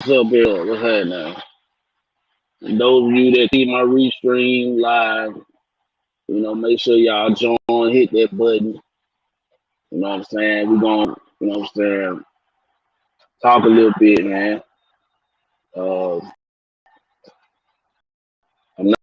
What's up, Bill? What's happening? And those of you that see my restream live, make sure y'all join, hit that button. You know what I'm saying? We're going to, talk a little bit, man. Uh, I'm not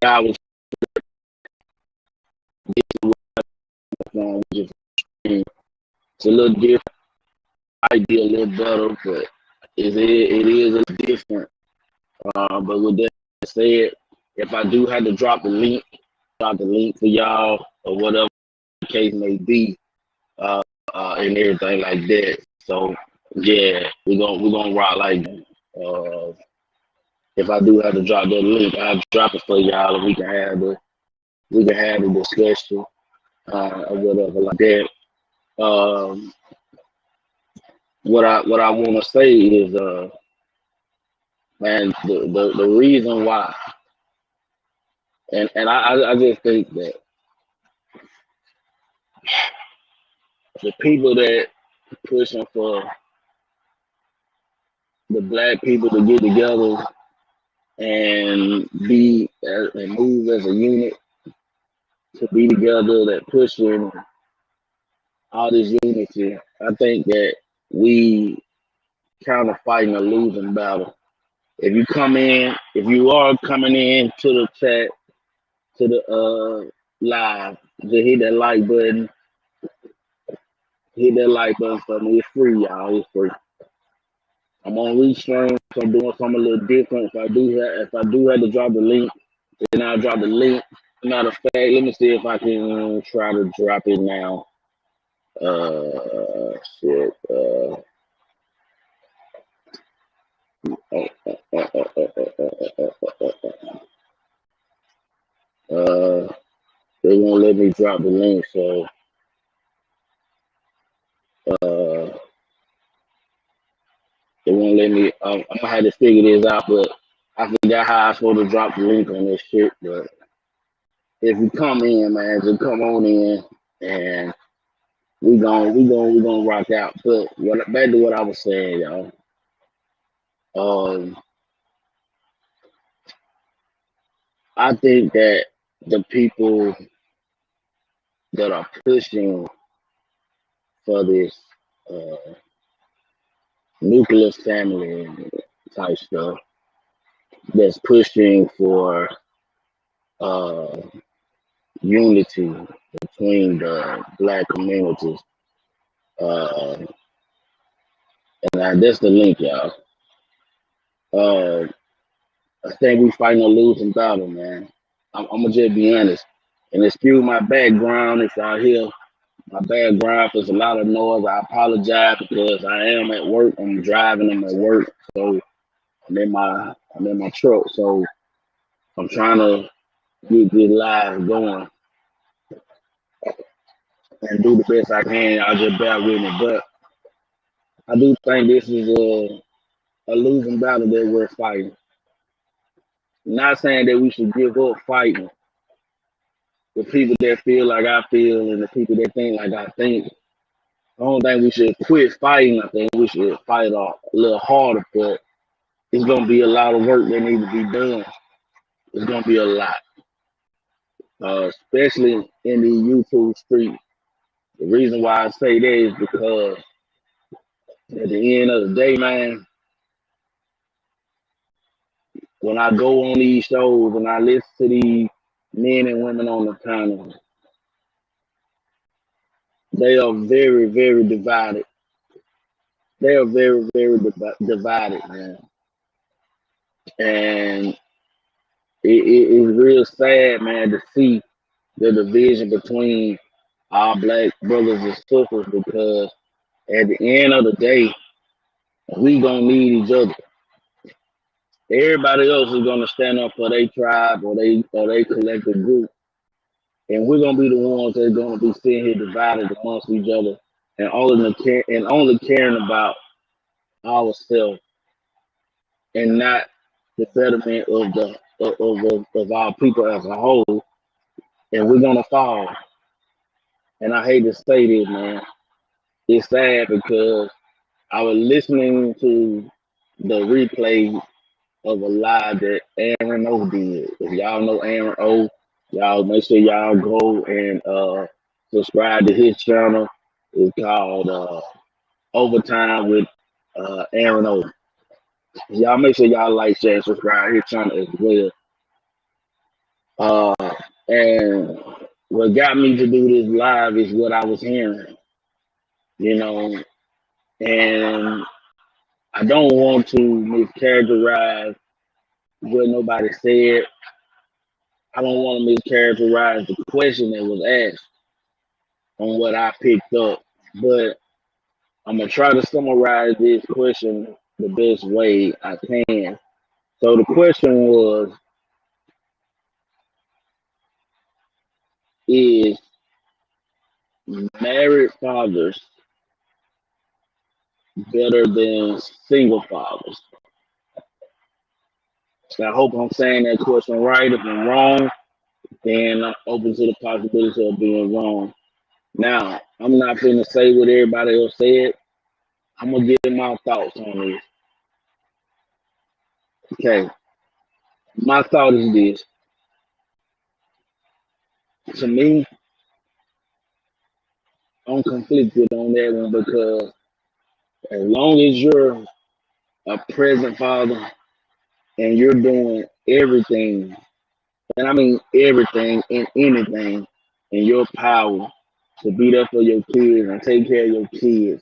I was just, it's a little different. Might be a little better, but it is a little different. But with that said, if I do have to drop the link for y'all or whatever the case may be, uh, and everything like that. So yeah, we're gonna rock like that. If I do have to drop that link, I'll drop it for y'all, and we can have the discussion or whatever like that. Um, what I want to say is, man, the reason why, and I just think that the people that pushing for the black people to get together and and move as a unit to be together, that pushing all this unity, I think that we kind of fighting a losing battle. If you are coming in to the chat, to the live, just hit that like button for me. It's free, y'all. It's free. I'm on Restream, so I'm doing something a little different. If I do have to drop the link, then I'll drop the link. Matter of fact, let me see if I can try to drop it now. Shit. Uh, they won't let me drop the link, so uh, they won't let me. I'm gonna have to figure this out, but I forgot how I'm supposed to drop the link on this shit. But if you come in, man, just come on in, and we gonna rock out. But back to what I was saying, y'all. Um, I think that the people that are pushing for this uh, nuclear family type stuff, that's pushing for uh, unity between the black communities. Uh, and that's the link, y'all. Uh, I think we fighting a losing battle, man. I'm gonna just be honest. And excuse my background if y'all hear my background. If there's a lot of noise, I apologize because I am at work. I'm driving. I'm at work, so I'm in my truck. So I'm trying to get this live going and do the best I can. Y'all just bear with me, but I do think this is a losing battle that we're fighting. Not saying that we should give up fighting. The people that feel like I feel and the people that think like I think, I don't think we should quit fighting. I think we should fight a little harder, but it's gonna be a lot of work that needs to be done. It's gonna be a lot, especially in the YouTube street. The reason why I say that is because at the end of the day, man, when I go on these shows and I listen to these men and women on the panel, they are very, very divided. They are very, very divided, man. And it is real sad, man, to see the division between our black brothers and sisters because at the end of the day, we gonna need each other. Everybody else is gonna stand up for their tribe or they collective group, and we're gonna be the ones that's gonna be sitting here divided amongst each other, and only caring about ourselves and not the betterment of of our people as a whole, and we're gonna fall. And I hate to say this, man. It's sad because I was listening to the replay of a lie that Aaron O did. If y'all know Aaron O, y'all make sure y'all go and subscribe to his channel. It's called Overtime with Aaron O. Y'all make sure y'all like, share, and subscribe to his channel as well. And what got me to do this live is what I was hearing, you know, and I don't want to mischaracterize what nobody said. I don't want to mischaracterize the question that was asked on what I picked up, but I'm gonna try to summarize this question the best way I can. So the question was, is married fathers better than single fathers? So I hope I'm saying that question right. If I'm wrong, then I'm open to the possibility of being wrong. Now, I'm not going to say what everybody else said. I'm going to give my thoughts on this. Okay. My thought is this. To me, I'm conflicted on that one because as long as you're a present father and you're doing everything, and I mean everything and anything in your power to be there for your kids and take care of your kids,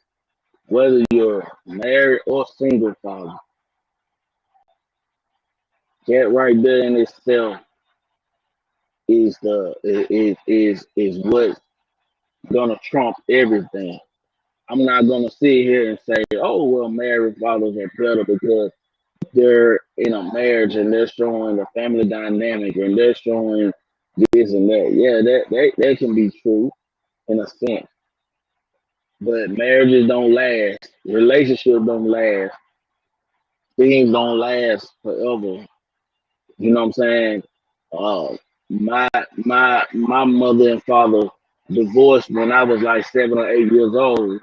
whether you're married or single father, that right there in itself is what's gonna trump everything. I'm not gonna sit here and say, oh well, married fathers are better because they're in a marriage and they're showing the family dynamic and they're showing this and that. Yeah, that can be true in a sense. But marriages don't last, relationships don't last, things don't last forever. You know what I'm saying? Uh, my mother and father divorced when I was like 7 or 8 years old,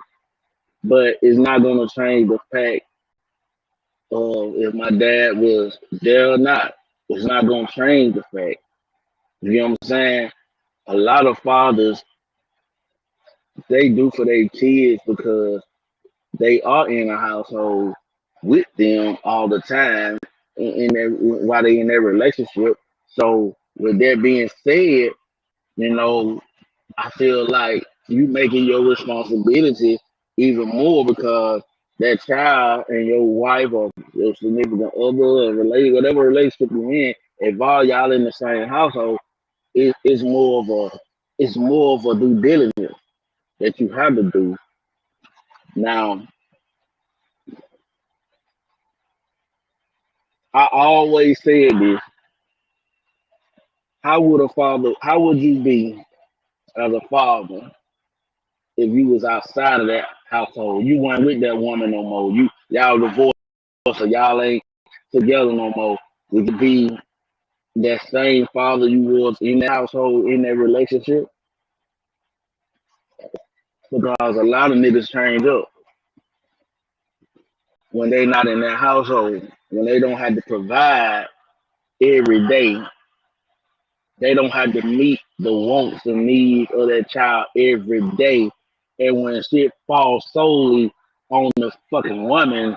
but it's not gonna change the fact of if my dad was there or not. It's not gonna change the fact. You know what I'm saying? A lot of fathers they do for their kids because they are in a household with them all the time in their while they in their relationship. So with that being said, you know, I feel like you making your responsibility even more because that child and your wife or your significant other or related, whatever relationship you're in, if all y'all in the same household, it's more of a due diligence that you have to do. Now, I always said this: how would you be as a father if you was outside of that household? You weren't with that woman no more. Y'all divorced or y'all ain't together no more. Would you be that same father you was in that household in that relationship? Because a lot of niggas change up when they not in that household, when they don't have to provide every day. They don't have to meet the wants and needs of that child every day. And when shit falls solely on the fucking woman,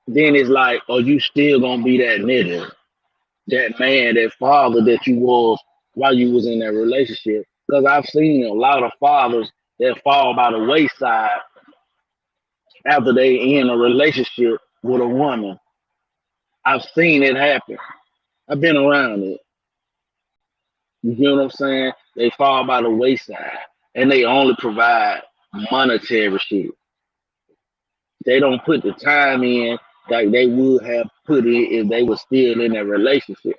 then it's like, oh, you still gonna be that nigga, that man, that father that you was while you was in that relationship. Because I've seen a lot of fathers that fall by the wayside after they in a relationship with a woman. I've seen it happen. I've been around it. You get what I'm saying? They fall by the wayside and they only provide monetary shit. They don't put the time in like they would have put it if they were still in a relationship.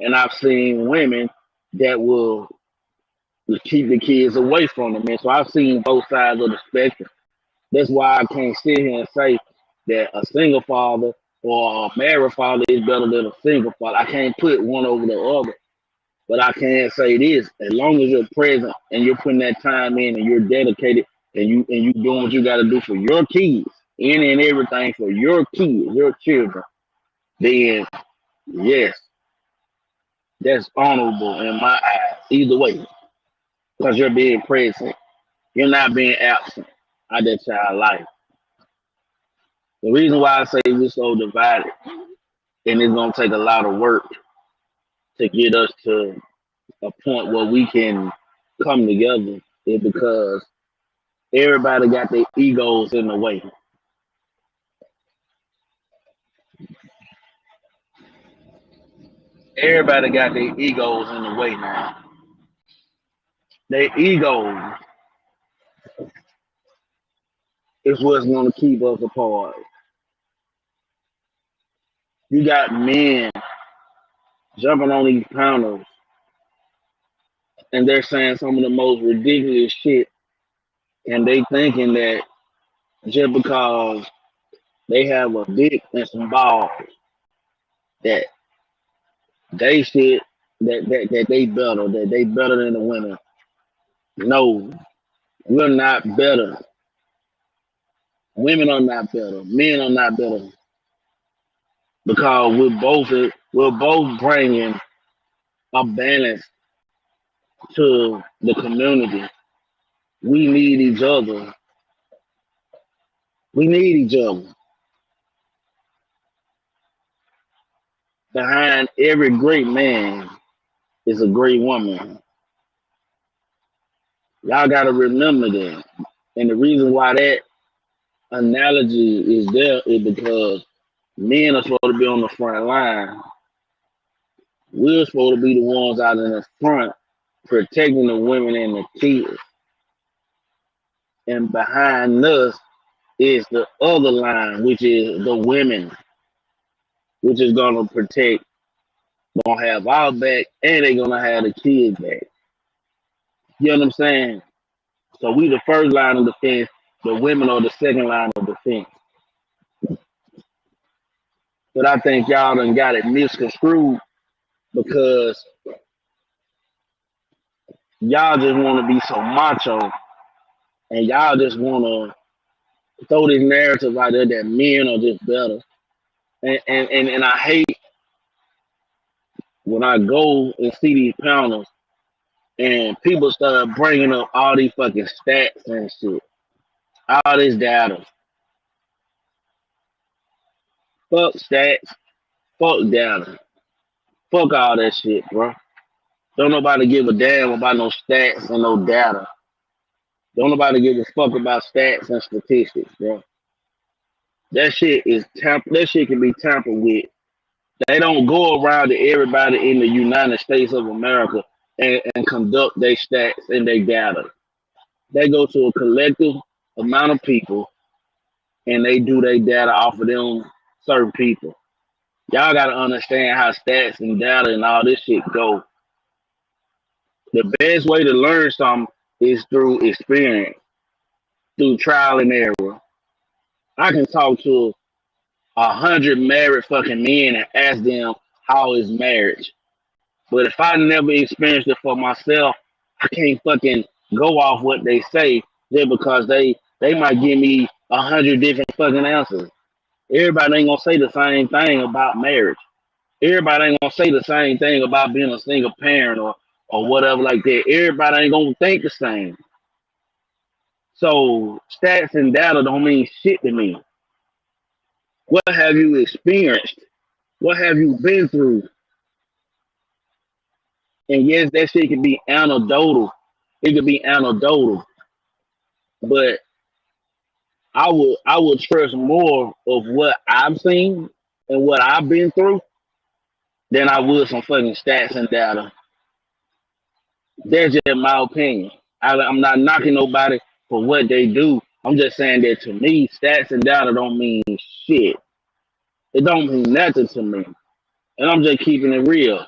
And I've seen women that will keep the kids away from them. And so I've seen both sides of the spectrum. That's why I can't sit here and say that a single father or a married father is better than a single father. I can't put one over the other. But I can say this: as long as you're present and you're putting that time in and you're dedicated and you doing what you got to do for your kids, any and everything for your kids, your children, then yes, that's honorable in my eyes. Either way, because you're being present, you're not being absent out that child life. The reason why I say we're so divided and it's gonna take a lot of work to get us to a point where we can come together is because everybody got their egos in the way. Everybody got their egos in the way now. Their egos is what's gonna keep us apart. You got men jumping on these panels and they're saying some of the most ridiculous shit, and they thinking that just because they have a dick and some balls that they shit that they better than the women. No, we're not better. Women are not better. Men are not better because we're both bringing a balance to the community. We need each other. We need each other. Behind every great man is a great woman. Y'all gotta remember that. And the reason why that analogy is there is because men are supposed to be on the front line. We're supposed to be the ones out in the front protecting the women and the kids. And behind us is the other line, which is the women, which is gonna protect, gonna have our back, and they're gonna have the kids back. You know what I'm saying? So we the first line of defense, the women are the second line of defense. But I think y'all done got it misconstrued because y'all just want to be so macho and y'all just want to throw this narrative out there that men are just better. And I hate when I go and see these panels and people start bringing up all these fucking stats and shit, all this data. Fuck stats, fuck data, fuck all that shit, bro. Don't nobody give a damn about no stats and no data. Don't nobody give a fuck about stats and statistics, bro. That shit is that shit can be tampered with. They don't go around to everybody in the United States of America and conduct their stats and their data. They go to a collective amount of people and they do their data off of them certain people. Y'all gotta understand how stats and data and all this shit go. The best way to learn something is through experience, through trial and error. I can talk to 100 married fucking men and ask them how is marriage. But if I never experienced it for myself, I can't fucking go off what they say just because they might give me 100 different fucking answers. Everybody ain't gonna say the same thing about marriage. Everybody ain't gonna say the same thing about being a single parent or whatever like that. Everybody ain't gonna think the same. So stats and data don't mean shit to me. What have you experienced? What have you been through? And yes, that shit can be anecdotal. It could be anecdotal, but I would trust more of what I've seen and what I've been through than I would some fucking stats and data. That's just my opinion. I'm not knocking nobody for what they do. I'm just saying that to me, stats and data don't mean shit. It don't mean nothing to me. And I'm just keeping it real.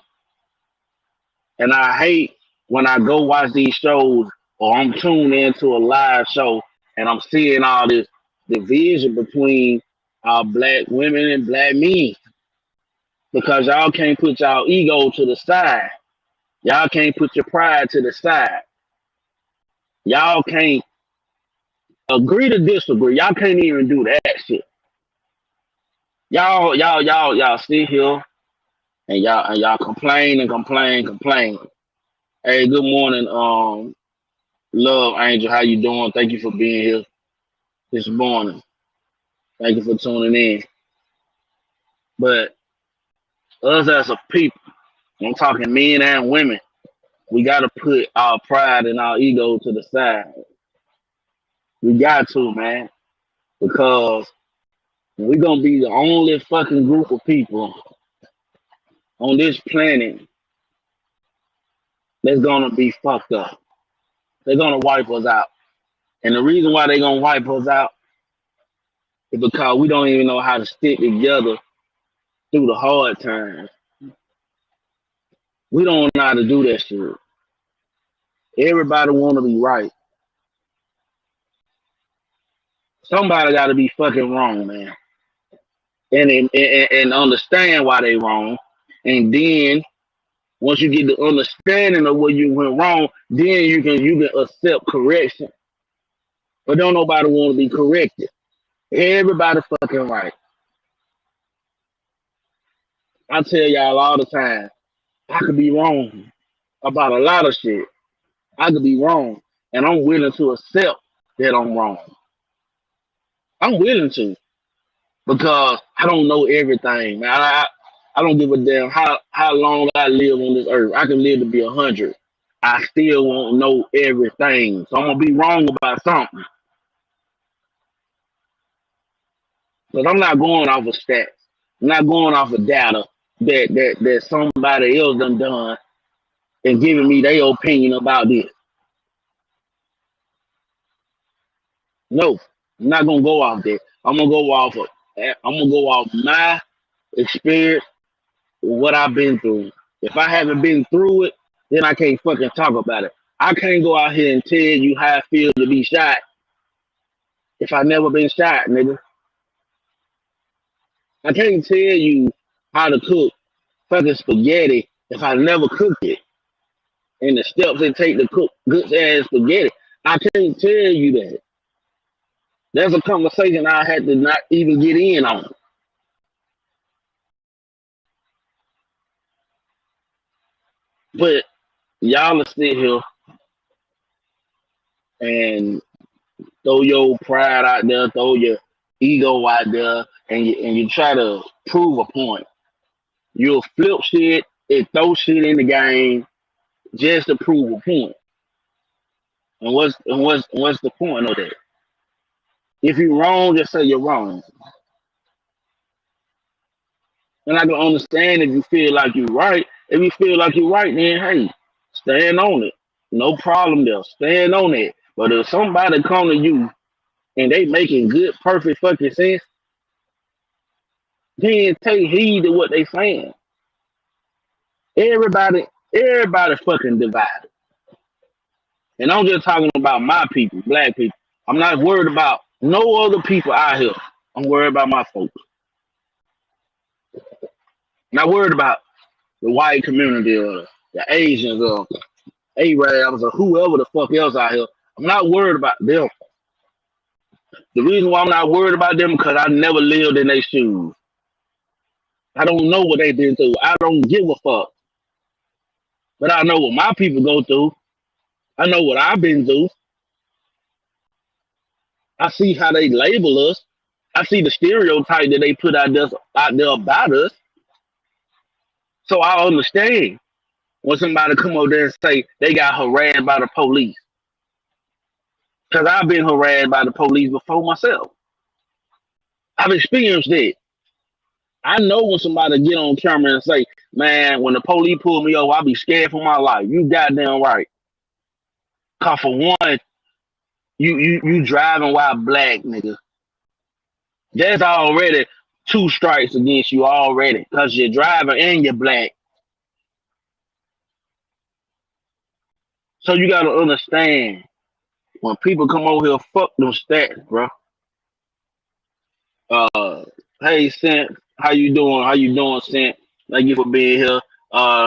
And I hate when I go watch these shows or I'm tuned into a live show and I'm seeing all this division between black women and black men because y'all can't put y'all ego to the side. Y'all can't put your pride to the side. Y'all can't agree to disagree. Y'all can't even do that shit. Y'all sit here and y'all complain and complain. Hey, good morning, love Angel. How you doing? Thank you for being here this morning. Thank you for tuning in. But us as a people, I'm talking men and women, we gotta put our pride and our ego to the side. We got to, man, because we're gonna be the only fucking group of people on this planet that's gonna be fucked up. They're gonna wipe us out. And the reason why they're gonna wipe us out is because we don't even know how to stick together through the hard times. We don't know how to do that shit. Everybody wanna be right. Somebody gotta be fucking wrong, man. And understand why they wrong. And then once you get the understanding of where you went wrong, then you can accept correction. But don't nobody want to be corrected. Everybody fucking right. I tell y'all all the time, I could be wrong about a lot of shit. I could be wrong, and I'm willing to accept that I'm wrong. I'm willing to because I don't know everything, man. I don't give a damn how long I live on this earth. I can live to be 100. I still won't know everything, so I'm gonna be wrong about something. But I'm not going off of stats. I'm not going off of data that somebody else done and giving me their opinion about this. No, I'm not gonna go off that. I'm gonna go off my experience, what I've been through. If I haven't been through it, then I can't fucking talk about it. I can't go out here and tell you how I feel to be shot if I never been shot, nigga. I can't tell you how to cook fucking spaghetti if I never cooked it and the steps it take to cook good ass spaghetti. I can't tell you that. That's a conversation I had to not even get in on. But y'all will sit here and throw your pride out there, throw your ego out there, and you try to prove a point. You'll flip shit and throw shit in the game just to prove a point. And what's the point of that? If you're wrong, just say you're wrong. And I can understand if you feel like you're right. If you feel like you're right, then hey, stand on it. No problem there. Stand on it. But if somebody come to you and they making good, perfect fucking sense, then take heed to what they saying. Everybody fucking divided. And I'm just talking about my people, black people. I'm not worried about no other people out here. I'm worried about my folks. Not worried about the white community or the Asians or Arabs or whoever the fuck else out here. I'm not worried about them. The reason why I'm not worried about them because I never lived in their shoes. I don't know what they've been through. I don't give a fuck. But I know what my people go through. I know what I've been through. I see how they label us. I see the stereotype that they put out there about us. So I understand when somebody come over there and say they got harassed by the police. Because I've been harassed by the police before myself. I've experienced it. I know when somebody get on camera and say, man, when the police pull me over, I'll be scared for my life. You goddamn right. Cause for one, you driving while black, nigga. That's already two strikes against you already. Cause you're driving and you're black. So you gotta understand when people come over here, fuck them stats, bro. Uh, hey, Sent, how you doing? How you doing, Sent? Thank you for being here.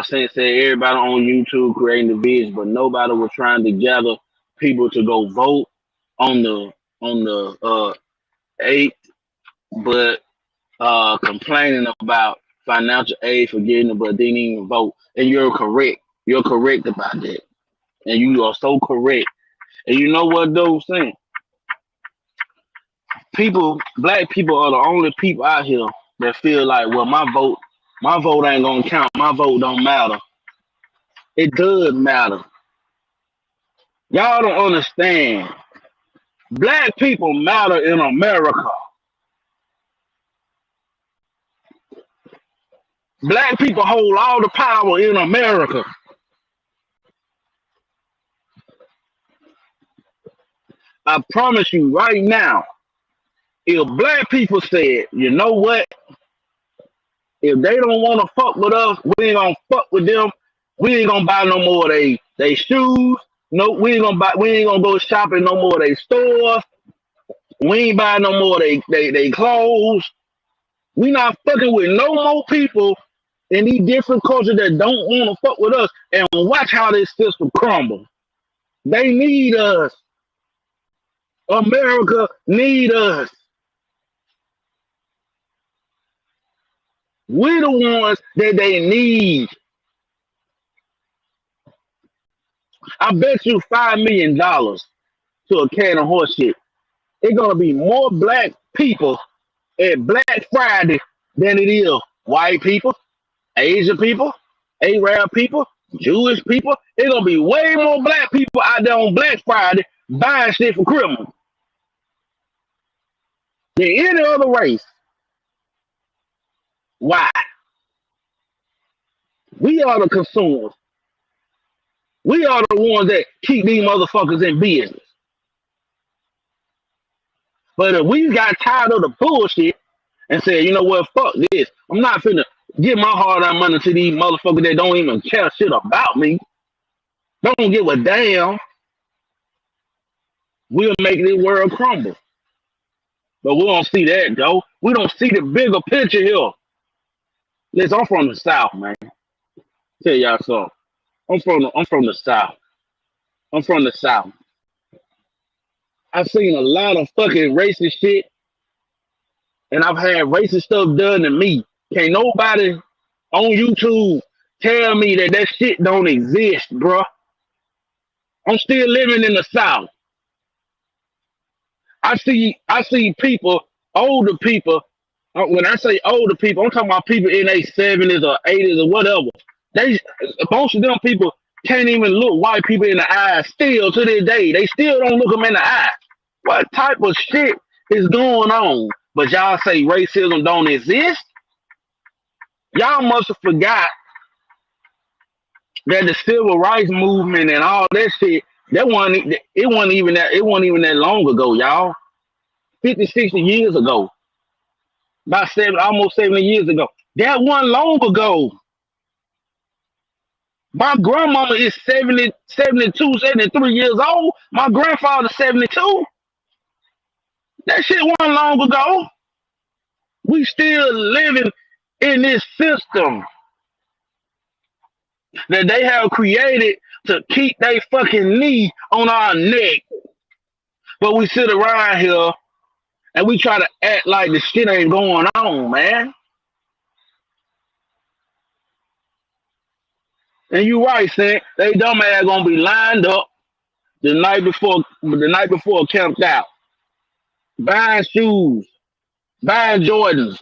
Sent said everybody on YouTube creating the vids, but nobody was trying to gather people to go vote on the 8th, but complaining about financial aid for getting it, but didn't even vote. And you're correct. You're correct about that. And you are so correct. And you know what, though, saying? Black people are the only people out here that feel like, well, my vote ain't gonna count. My vote don't matter. It does matter. Y'all don't understand. Black people matter in America. Black people hold all the power in America. I promise you right now, if black people said, you know what, if they don't want to fuck with us, we ain't gonna fuck with them. We ain't gonna buy no more of they shoes. No, we ain't gonna go shopping no more of they stores. We ain't buying no more of they clothes. We not fucking with no more people in these different cultures that don't want to fuck with us. And watch how this system crumble. They need us. America need us. We're the ones that they need. I bet you $5 million to a can of horse shit. It's gonna be more black people at Black Friday than it is white people, Asian people, Arab people, Jewish people. It's gonna be way more black people out there on Black Friday buying shit for Christmas than any other race. Why? We are the consumers. We are the ones that keep these motherfuckers in business. But if we got tired of the bullshit and said, you know what, fuck this. I'm not finna give my hard-earned money to these motherfuckers that don't even care shit about me. Don't give a damn. We'll make this world crumble. But we don't see that, though. We don't see the bigger picture here. Listen, I'm from the South, man. Tell y'all something. I'm from the South. I'm from the South. I've seen a lot of fucking racist shit, and I've had racist stuff done to me. Can't nobody on YouTube tell me that that shit don't exist, bruh. I'm still living in the South. I see people, older people. When I say older people, I'm talking about people in their 70s or 80s or whatever. They Most of them people can't even look white people in the eye still to this day. They still don't look them in the eye. What type of shit is going on? But y'all say racism don't exist? Y'all must have forgot that the civil rights movement and all that shit, it wasn't even that long ago, y'all. 50, 60 years ago. Almost 70 years ago. That wasn't long ago. My grandmama is 70, 72, 73 years old. My grandfather 72. That shit wasn't long ago. We still living in this system that they have created to keep their fucking knee on our neck. But we sit around here and we try to act like the shit ain't going on, man. And you right, Sam. They dumb ass gonna be lined up the night before camped out, buying shoes, buying Jordans,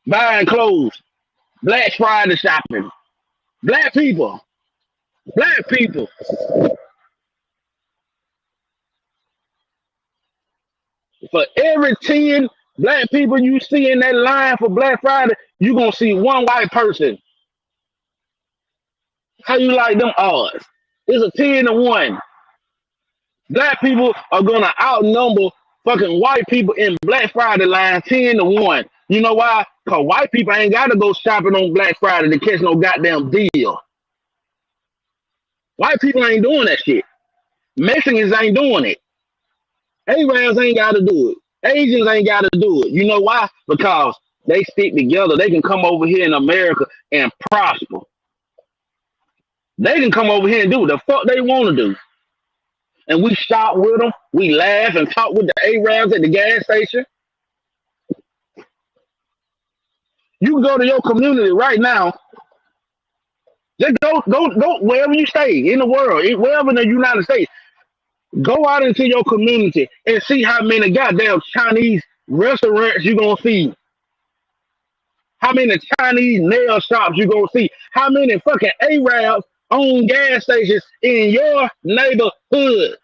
buying clothes, Black Friday shopping. Black people, black people. For every 10 black people you see in that line for Black Friday, you gonna see one white person. How you like them odds? It's a 10 to 1. Black people are gonna outnumber fucking white people in Black Friday line 10 to 1. You know why? Cause white people ain't gotta go shopping on Black Friday to catch no goddamn deal. White people ain't doing that shit. Mexicans ain't doing it. Arabs ain't got to do it. Asians ain't got to do it. You know why? Because they stick together. They can come over here in America and prosper. They can come over here and do what the fuck they want to do. And we shop with them. We laugh and talk with the Arabs at the gas station. You can go to your community right now. Just go wherever you stay in the world, wherever in the United States. Go out into your community and see how many goddamn Chinese restaurants you gonna see. How many Chinese nail shops you gonna see? How many fucking Arabs own gas stations in your neighborhood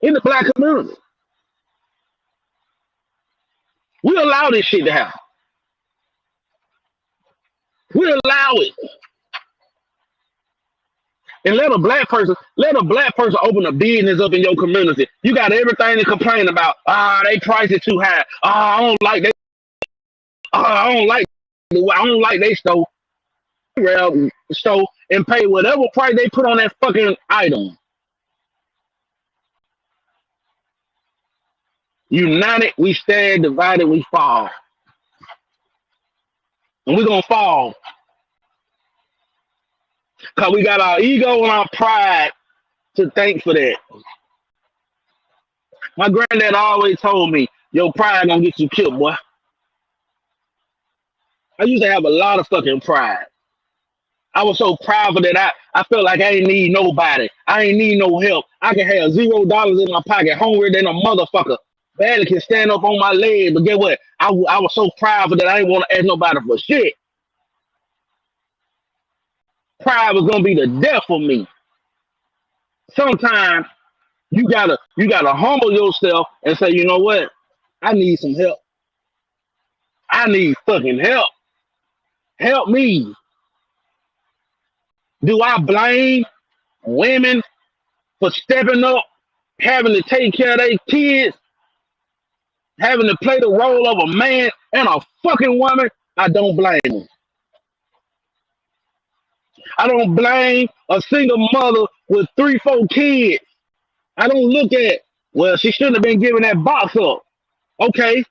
in the black community? We allow this shit to happen. We allow it. And let a black person open a business up in your community. You got everything to complain about. They price is too high. I don't like they. I don't like they store. Store and pay whatever price they put on that fucking item. United, we stand. Divided, we fall. And we're gonna fall because we got our ego and our pride to thank for that. My granddad always told me, your pride gonna get you killed, boy. I used to have a lot of fucking pride. I was so proud of that I felt like I ain't need nobody. I ain't need no help. I can have $0 in my pocket, hungrier than a motherfucker. Barely can stand up on my legs, but get what? I was so proud of that I didn't want to ask nobody for shit. Pride was gonna be the death of me. Sometimes you gotta humble yourself and say, you know what? I need some help. I need fucking help. Help me. Do I blame women for stepping up, having to take care of their kids, having to play the role of a man and a fucking woman? I don't blame them. I don't blame a single mother with 3, 4 kids. I don't look at, well, she shouldn't have been giving that box up. Okay,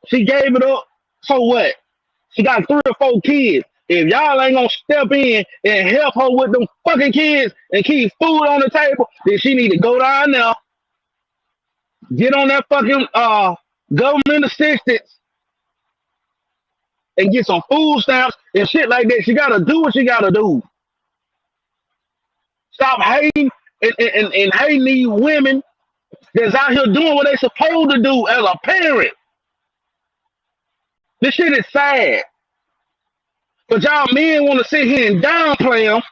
she gave it up. So what? She got 3 or 4 kids. If y'all ain't gonna step in and help her with them fucking kids and keep food on the table, then she need to go down there, get on that fucking government assistance and get some food stamps and shit like that. She gotta do what she gotta do. Stop hating and hating these women that's out here doing what they supposed to do as a parent. This shit is sad. But y'all men want to sit here and downplay them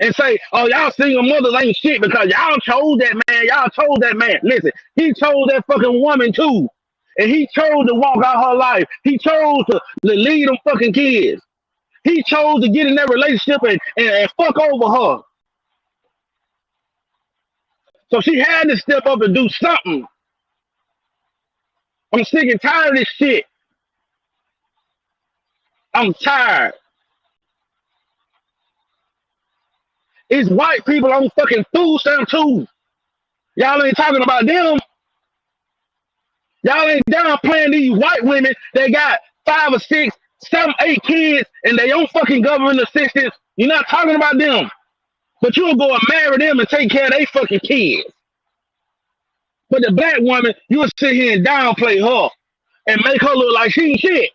and say, oh, y'all single mothers ain't shit because y'all chose that man. Y'all chose that man. Listen, he chose that fucking woman too. And he chose to walk out her life. He chose to lead them fucking kids. He chose to get in that relationship and fuck over her. So she had to step up and do something. I'm sick and tired of this shit. I'm tired. It's white people on fucking food stamp too. Y'all ain't talking about them. Y'all ain't downplaying these white women. They got 5 or 6, 7, 8 kids, and they own fucking government assistance. You're not talking about them. But you'll go and marry them and take care of their fucking kids. But the black woman, you'll sit here and downplay her and make her look like she ain't shit.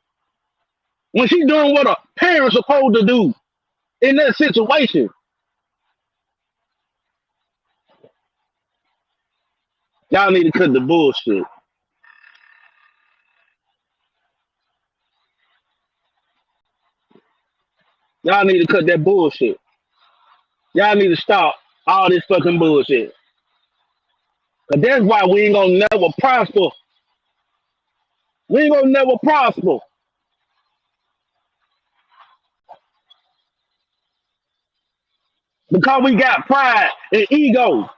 When she's doing what a parent's supposed to do in that situation. Y'all need to cut the bullshit. Y'all need to cut that bullshit. Y'all need to stop all this fucking bullshit. Cause that's why we ain't gonna never prosper. We ain't gonna never prosper. Because we got pride and ego.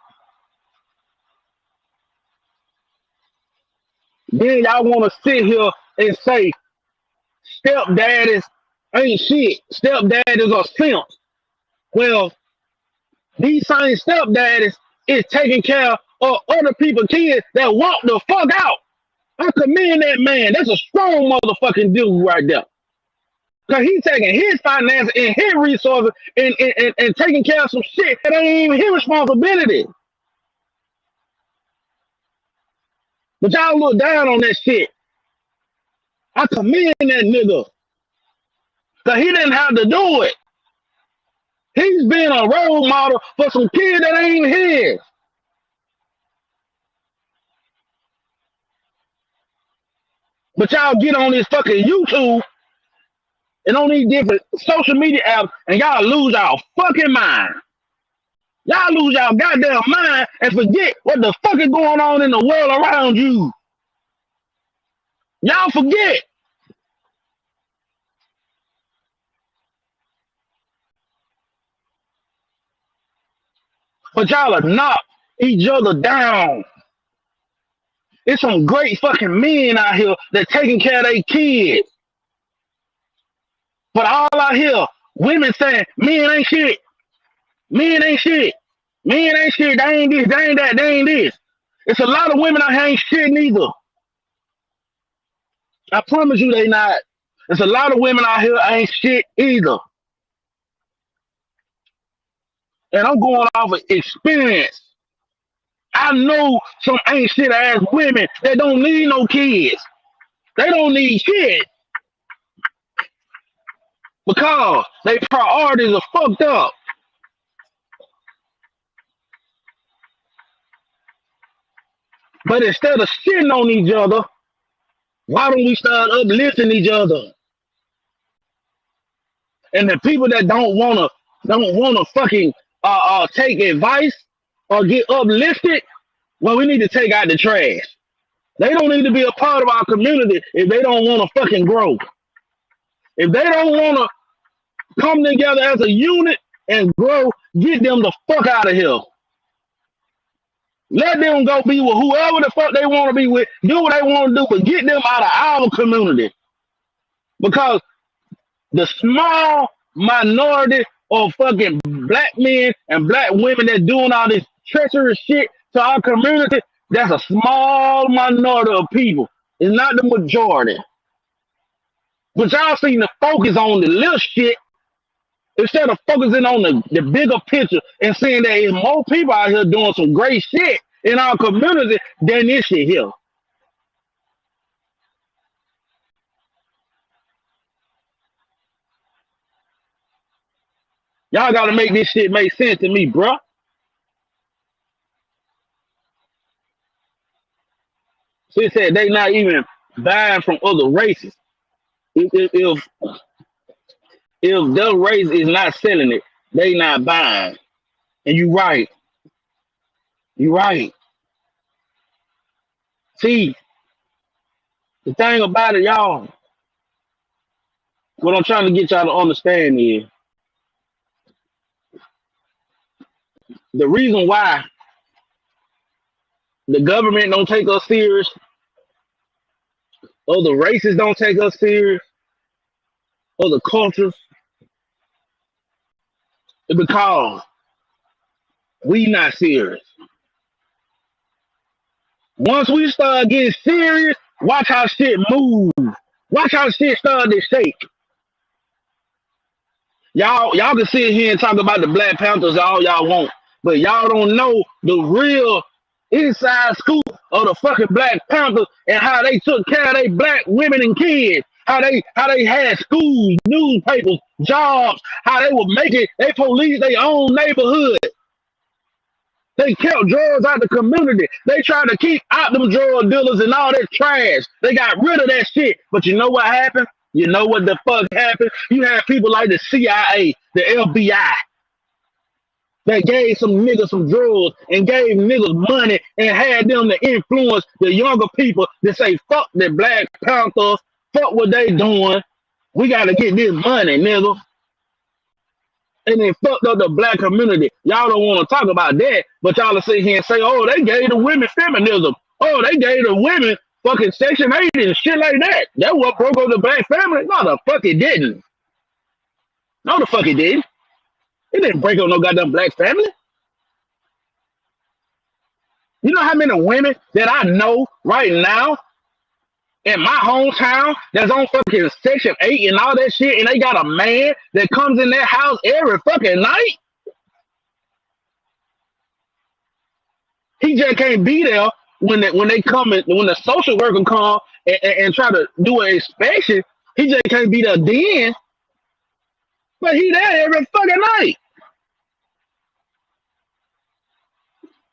Then y'all wanna sit here and say stepdaddies ain't shit. Stepdaddies are simps. Well, these same stepdaddies is taking care of other people's kids that walk the fuck out. I commend that man. That's a strong motherfucking dude right there. Cause he's taking his finances and his resources and taking care of some shit that ain't even his responsibility. But y'all look down on that shit. I commend that nigga. Cause he didn't have to do it. He's been a role model for some kid that ain't his. But y'all get on this fucking YouTube and on these different social media apps and y'all lose y'all fucking mind. Y'all lose y'all goddamn mind and forget what the fuck is going on in the world around you. Y'all forget. But y'all are knock each other down. It's some great fucking men out here that taking care of their kids. But all I hear, women saying, men ain't shit. Men ain't shit. Men ain't shit. They ain't this, they ain't that, they ain't this. It's a lot of women out here ain't shit neither. I promise you they not. There's a lot of women out here ain't shit either. And I'm going off of experience. I know some ain't shit ass women that don't need no kids. They don't need shit because their priorities are fucked up. But instead of shitting on each other, why don't we start uplifting each other? And the people that don't wanna fucking take advice or get uplifted, well, we need to take out the trash. They don't need to be a part of our community if they don't want to fucking grow. If they don't want to come together as a unit and grow, get them the fuck out of here. Let them go be with whoever the fuck they want to be with. Do what they want to do, but get them out of our community. Because the small minority of fucking black men and black women that doing all this treacherous shit to our community, that's a small minority of people. It's not the majority. But y'all seem to focus on the little shit instead of focusing on the bigger picture and seeing that there's more people out here doing some great shit in our community than this shit here. Y'all gotta make this shit make sense to me, bruh. She said they not even buying from other races. If their race is not selling it, they not buying. And you right. You right. See, the thing about it, y'all, what I'm trying to get y'all to understand is the reason why the government don't take us serious, other races don't take us serious, other cultures, is because we not serious. Once we start getting serious, watch how shit move. Watch how shit start to shake. Y'all can sit here and talk about the Black Panthers all y'all want, but y'all don't know the real inside scoop of the fucking Black Panthers and how they took care of their black women and kids. How they had schools, newspapers, jobs, how they were making they police their own neighborhood. They kept drugs out the community. They tried to keep out them drug dealers and all that trash. They got rid of that shit. But you know what happened? You know what the fuck happened? You had people like the CIA, the FBI, that gave some niggas some drugs and gave niggas money and had them to influence the younger people to say, fuck the Black Panthers, fuck what they doing. We gotta get this money, nigga. And then fucked up the black community. Y'all don't want to talk about that, but y'all will sit here and say, oh, they gave the women feminism. Oh, they gave the women fucking Section 8 and shit like that. That what broke up the black family? No, the fuck it didn't. No, the fuck it didn't. It didn't break up no goddamn black family. You know how many women that I know right now in my hometown that's on fucking Section 8 and all that shit, and they got a man that comes in their house every fucking night? He just can't be there when they come in, when the social worker come and try to do an inspection. He just can't be there then, but he there every fucking night.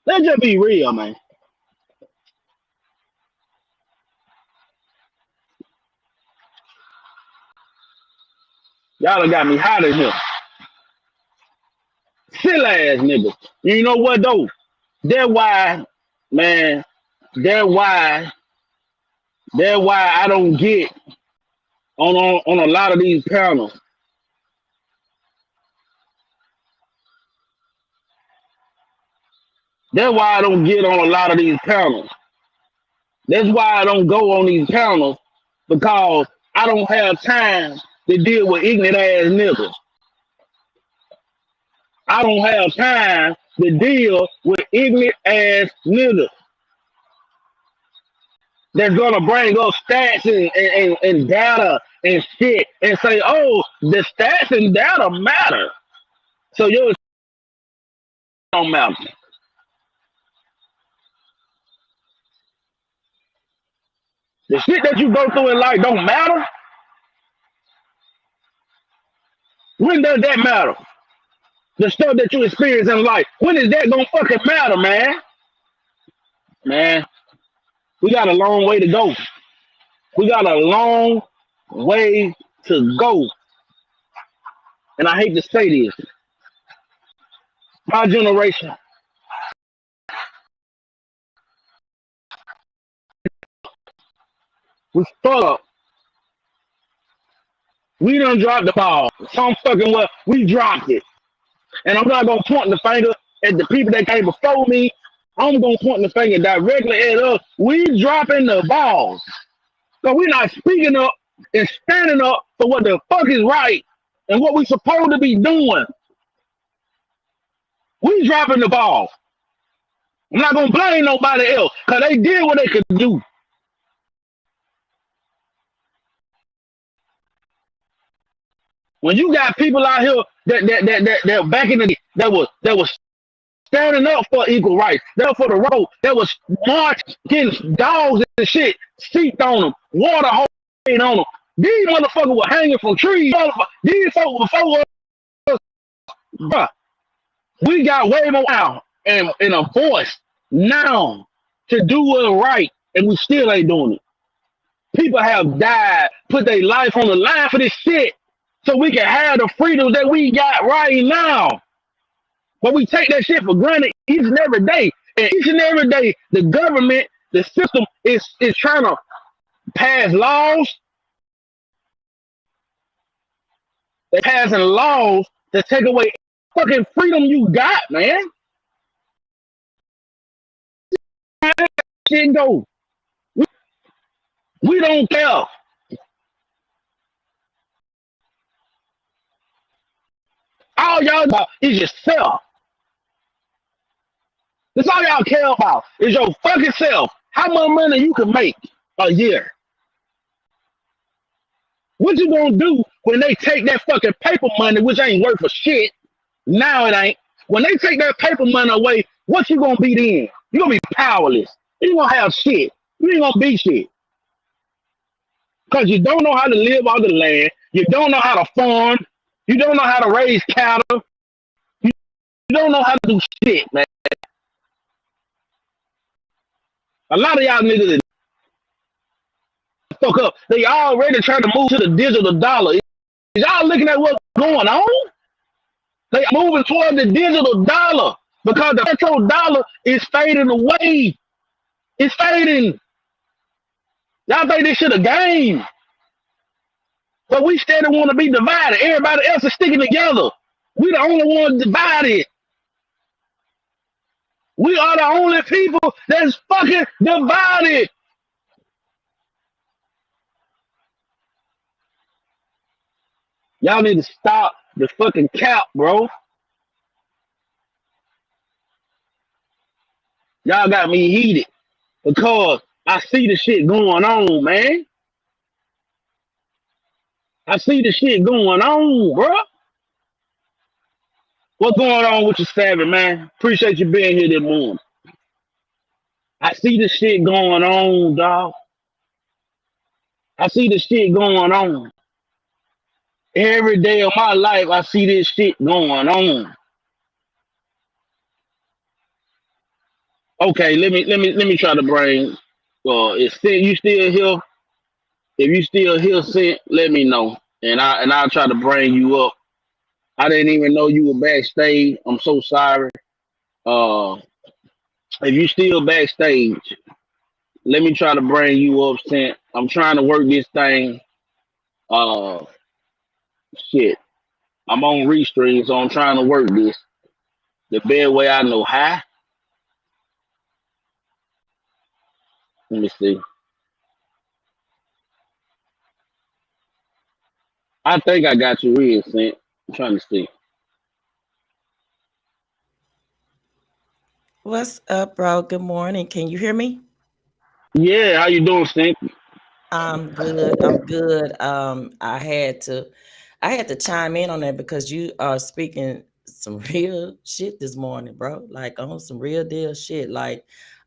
Let's just be real, man. Y'all done got me hot in here. Silly ass niggas. You know what though? That's why, man. That's why. That's why I don't get on a lot of these panels. That's why I don't get on a lot of these panels. That's why I don't go on these panels, because I don't have time to deal with ignorant ass niggas. I don't have time to deal with ignorant ass niggas that's gonna bring up stats and data and shit and say, oh, the stats and data matter. So yours don't matter. The shit that you go through in life don't matter. When does that matter? The stuff that you experience in life, when is that gonna fucking matter, man? Man, we got a long way to go. We got a long way to go. And I hate to say this. My generation, we fucked up. We done dropped the ball. Some fucking well, we dropped it. And I'm not gonna point the finger at the people that came before me. I'm gonna point the finger directly at us. We dropping the balls. So we're not speaking up and standing up for what the fuck is right and what we supposed to be doing. We dropping the ball. I'm not gonna blame nobody else, because they did what they could do. When you got people out here that back in the day that was standing up for equal rights, that for the road, that was marching against dogs and shit, seeped on them, water hose on them. These motherfuckers were hanging from trees. These folks before us, bruh, we got way more now and a voice now to do what's right, and we still ain't doing it. People have died, put their life on the line for this shit, so we can have the freedoms that we got right now. But we take that shit for granted each and every day. And each and every day, the government, the system is trying to pass laws. They're passing laws to take away fucking freedom you got, man. Shit go. We don't care. All y'all about is yourself. That's all y'all care about is your fucking self. How much money you can make a year? What you gonna do when they take that fucking paper money, which ain't worth a shit? Now it ain't. When they take that paper money away, what you gonna be then? You gonna be powerless. You ain't gonna have shit. You ain't gonna be shit. Cause you don't know how to live on the land. You don't know how to farm. You don't know how to raise cattle. You don't know how to do shit, man. A lot of y'all niggas fuck up. They already trying to move to the digital dollar. Is y'all looking at what's going on? They are moving toward the digital dollar because the petrol dollar is fading away. It's fading. Y'all think this shit a game. But we still want to be divided. Everybody else is sticking together. We the only ones divided. We are the only people that's fucking divided. Y'all need to stop the fucking cap, bro. Y'all got me heated because I see the shit going on, man. I see the shit going on, bro. What's going on with you, Savage, man? Appreciate you being here this morning. I see the shit going on, dog. I see the shit going on. Every day of my life, I see this shit going on. Okay, let me try to bring. Is you still here? If you still here, Sent, let me know, and I'll try to bring you up. I didn't even know you were backstage. I'm so sorry. Uh, if you still backstage, let me try to bring you up, Sent. I'm trying to work this thing. Uh, shit. I'm on Restream, so I'm trying to work this the best way I know how. Let me see. I think I got you in, Sent. I'm trying to see. What's up, bro? Good morning. Can you hear me? Yeah, how you doing, Sent? I'm good. I'm good. I had to chime in on that because you are speaking some real shit this morning, bro. Like on some real deal shit. Like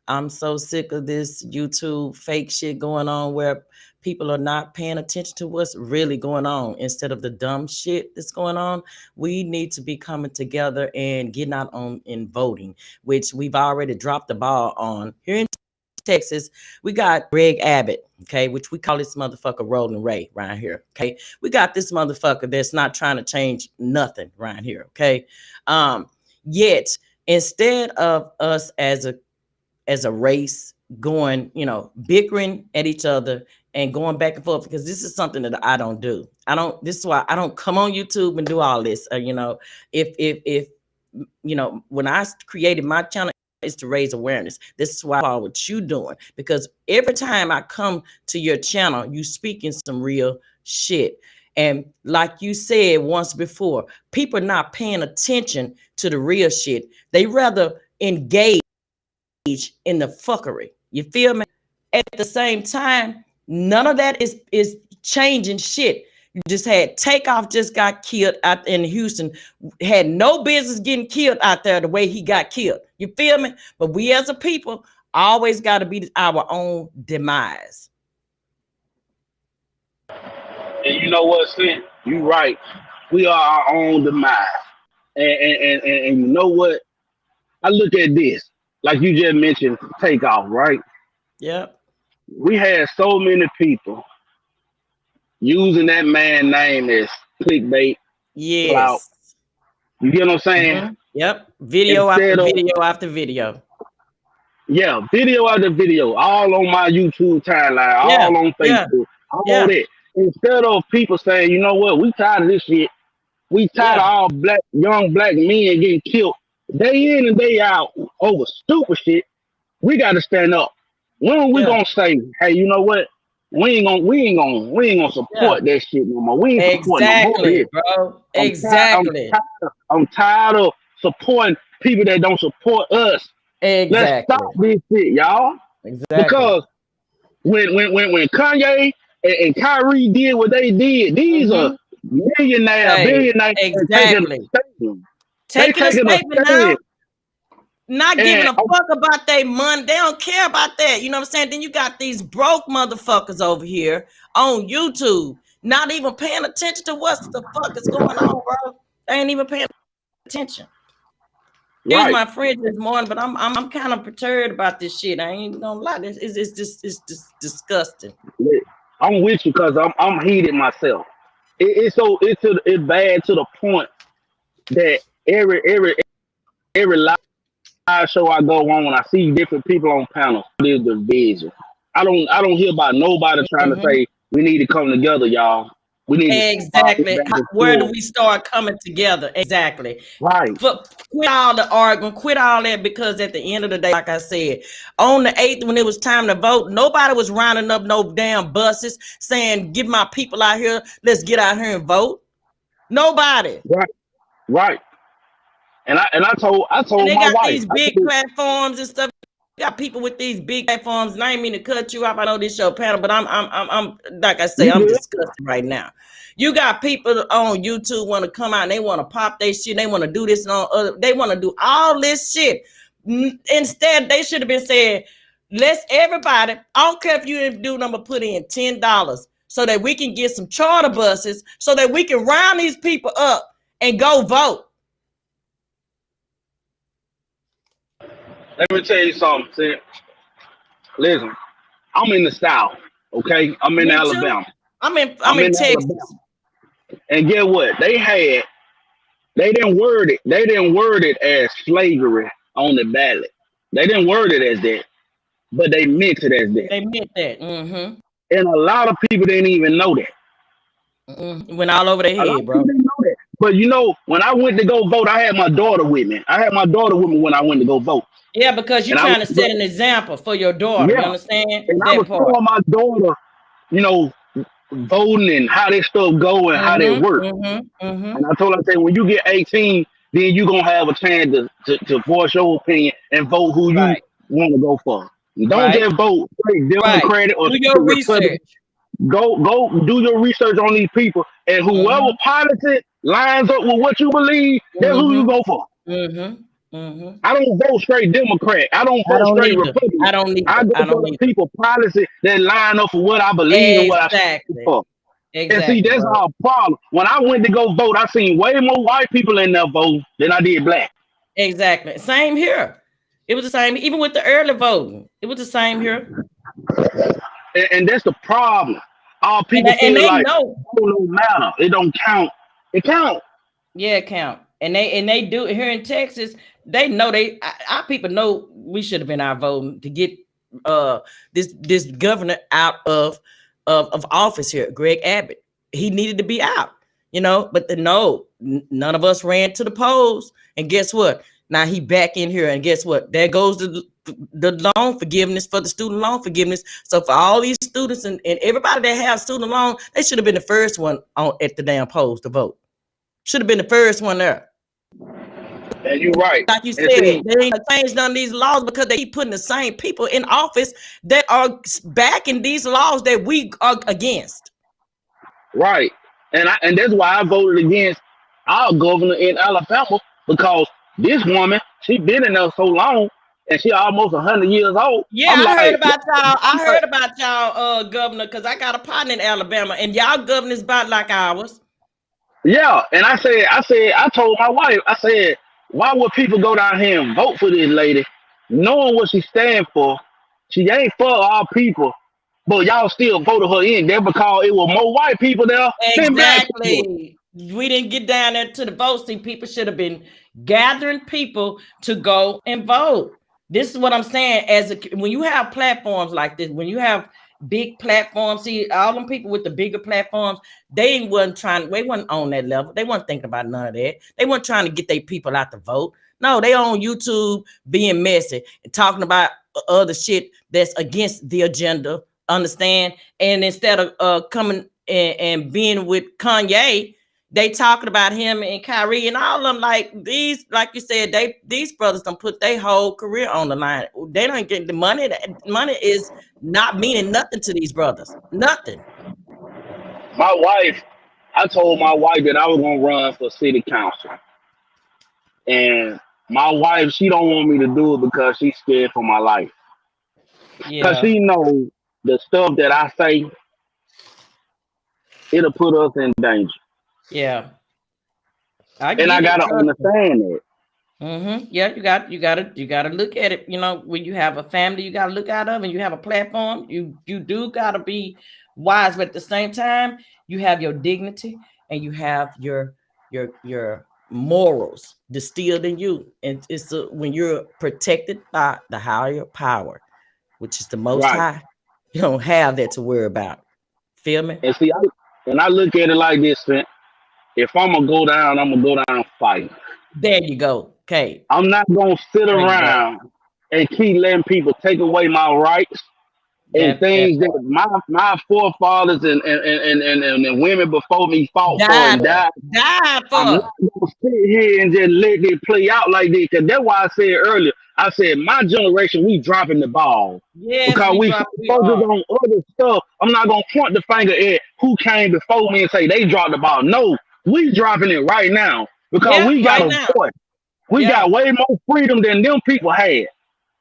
I'm so sick of this YouTube fake shit going on where people are not paying attention to what's really going on instead of the dumb shit that's going on. We need to be coming together and getting out on in voting, which we've already dropped the ball on here in Texas. We got Greg Abbott, okay, which we call this motherfucker Rolling Ray right here, okay. We got this motherfucker that's not trying to change nothing right here, okay. Um, Yet instead of us as a race going, bickering at each other and going back and forth, because this is something that I don't do. This is why I don't come on YouTube and do all this. If when I created my channel is to raise awareness. This is why what you doing, because every time I come to your channel, you speaking some real shit. And like you said once before, people are not paying attention to the real shit. They rather engage in the fuckery. You feel me? At the same time, none of that is changing shit. You just had Takeoff just got killed out in Houston, had no business getting killed out there the way he got killed. You feel me? But we as a people always got to be our own demise. And you know what, Sent? You right. We are our own demise. And you know what? I look at this, like you just mentioned, Takeoff, right? Yep. We had so many people using that man name as clickbait, clout. Yes. You get what I'm saying? Yep. Video after Instead of, video after video. yeah, video after video, all on my YouTube timeline, Yeah. all on Yeah. Facebook, all Yeah. that. Instead of people saying, you know what, we tired of this shit. We tired Yeah. of all young black men getting killed day in and day out over stupid shit. We got to stand up. When are we Yeah. gonna say, hey, you know what? We ain't gonna Yeah. support that shit no more. We ain't supporting no more of Exactly, this. bro. I'm tired. Exactly. I'm tired of supporting people that don't support us. Let's stop Exactly. this shit, y'all. Exactly. Because when Kanye and Kyrie did what they did, these are Mm-hmm. Hey, billionaires taking a exactly. stand. They Taking a taking a statement stand. now, not giving And a fuck about their money. They don't care about that. You know what I'm saying? Then you got these broke motherfuckers over here on YouTube, not even paying attention to what the fuck is going on, bro. They ain't even paying attention. Here's right, my fridge this morning, but I'm kind of perturbed about this shit. I ain't gonna lie. It's just disgusting. I'm with you because I'm heated myself. It's bad to the point that every live show I go on, I see different people on panels. There's division. I don't hear about nobody trying to Mm-hmm. say we need to come together, y'all. We need to stop this Exactly. back and Where do forth. we start coming together? Exactly. Right, Quit all the arguing, quit all that, because at the end of the day, like I said, on the 8th, when it was time to vote, nobody was rounding up no damn buses saying, "Get my people out here. Let's get out here and vote." Nobody. right, right. And I told And they my got wife, these I big said, platforms and stuff. got people with these big platforms, and I ain't mean to cut you off. I know this your panel, but I'm like I say, You I'm good? disgusted right now. You got people on YouTube want to come out and they want to pop their shit, they want to do this and all other, they want to do all this shit. Instead, they should have been saying, let's everybody, I don't care if you didn't do number, put in $10 so that we can get some charter buses so that we can round these people up and go vote. Let me tell you something, Sid. Listen, I'm in the South, okay? I'm in Me too. Alabama. I'm I'm in in Texas. Alabama. And get what? They didn't word it as slavery on the ballot. They didn't word it as that, but they meant it as that. They meant that. Mm-hmm. And a lot of people didn't even know that. Went all over their A lot head, of people bro. didn't know that. But you know, when I went to go vote, I had my daughter with me. I had my daughter with me when I went to go vote. Yeah, because you're And I trying was, to set an example for your daughter. You yeah, understand and I that was part? showing my daughter, you know, voting and how this stuff go and how they Mm-hmm. work. Mm-hmm. Mm-hmm. And I told her, I said, when you get 18, then you gonna have a chance to voice your opinion and vote who you Right. want to go for. Don't Right. just vote straight Right. Democratic or Do straight your Republican. research. Go do your research on these people, and whoever Mm-hmm. politic lines up with what you believe, that's who you Mm-hmm. go for. Mm-hmm. Mm-hmm. I don't vote straight Democrat. I don't I vote don't straight either. Republican. I don't I either. go I for don't the either. people policy that line up for what I believe and what I stand Exactly. for. And see, Exactly, that's bro. our problem. When I went to go vote, I seen way more white people in there vote than I did black. Exactly. Same here. It was the same, even with the early voting. It was the same here. And that's the problem. All And people and feel they like know. it don't matter. It don't count. It count. Yeah, count. And they do it here in Texas. They know our people know we should have been out voting to get uh this governor out of office here, Greg Abbott. He needed to be out, but no, none of us ran to the polls. And guess what? Now he back in here, and guess what? There goes the loan forgiveness for the student loan forgiveness. So for all these students and everybody that have student loan, they should have been the first one on at the damn polls to vote. Should have been the first one there. And you're right. Like you And said, see, they ain't changed none of these laws because they keep putting the same people in office that are backing these laws that we are against. right. And that's why I voted against our governor in Alabama, because this woman, she been in there so long and she almost 100 years old. Yeah, I'm I heard like, about y'all. I I'm like, heard about y'all, governor, because I got a partner in Alabama, and y'all governor is about like ours. yeah. And I told my wife, I said, why would people go down here and vote for this lady, knowing what she stand for? She ain't for our people, but y'all still voted her in there because it was more white people there than black people. Exactly. We didn't get down there to the vote. See, people should have been gathering people to go and vote. This is what I'm saying. When you have platforms like this, when you have big platforms, see all them people with the bigger platforms, they wasn't on that level. They weren't thinking about none of that. They weren't trying to get their people out to vote. No, they on YouTube being messy and talking about other shit that's against the agenda. Understand? And instead of coming and being with Kanye, they talking about him and Kyrie and all of them, like you said, these brothers don't put their whole career on the line. They don't get the money. Money is not meaning nothing to these brothers. Nothing. My wife, I told my wife that I was gonna run for city council, and my wife, she don't want me to do it because she's scared for my life, because Yeah. she know the stuff that I say, it'll put us in danger, Yeah. I and I get it. gotta Trust me. understand that. Yeah, you gotta look at it. When you have a family, you gotta look out of, and you have a platform. You do gotta be wise, but at the same time, you have your dignity and you have your morals distilled in you, and when you're protected by the higher power, which is the Most Right. High. You don't have that to worry about. Feel me? And see, I look at it like this, man. If I'm gonna go down, I'm gonna go down fighting. There you go. Okay, I'm not gonna sit there you go. around and keep letting people take away my rights and That things that part. my forefathers and women before me fought for Died and for. died. Died I'm not for. gonna sit here and just let it play out like this. Cause that's why I said earlier. I said my generation, we dropping the ball Yes, because we we so drop. We focused are. on other stuff. I'm not gonna point the finger at who came before me and say they dropped the ball. No, we dropping it right now because Yep, we got right a now. voice. We got Yep. way more freedom than them people had.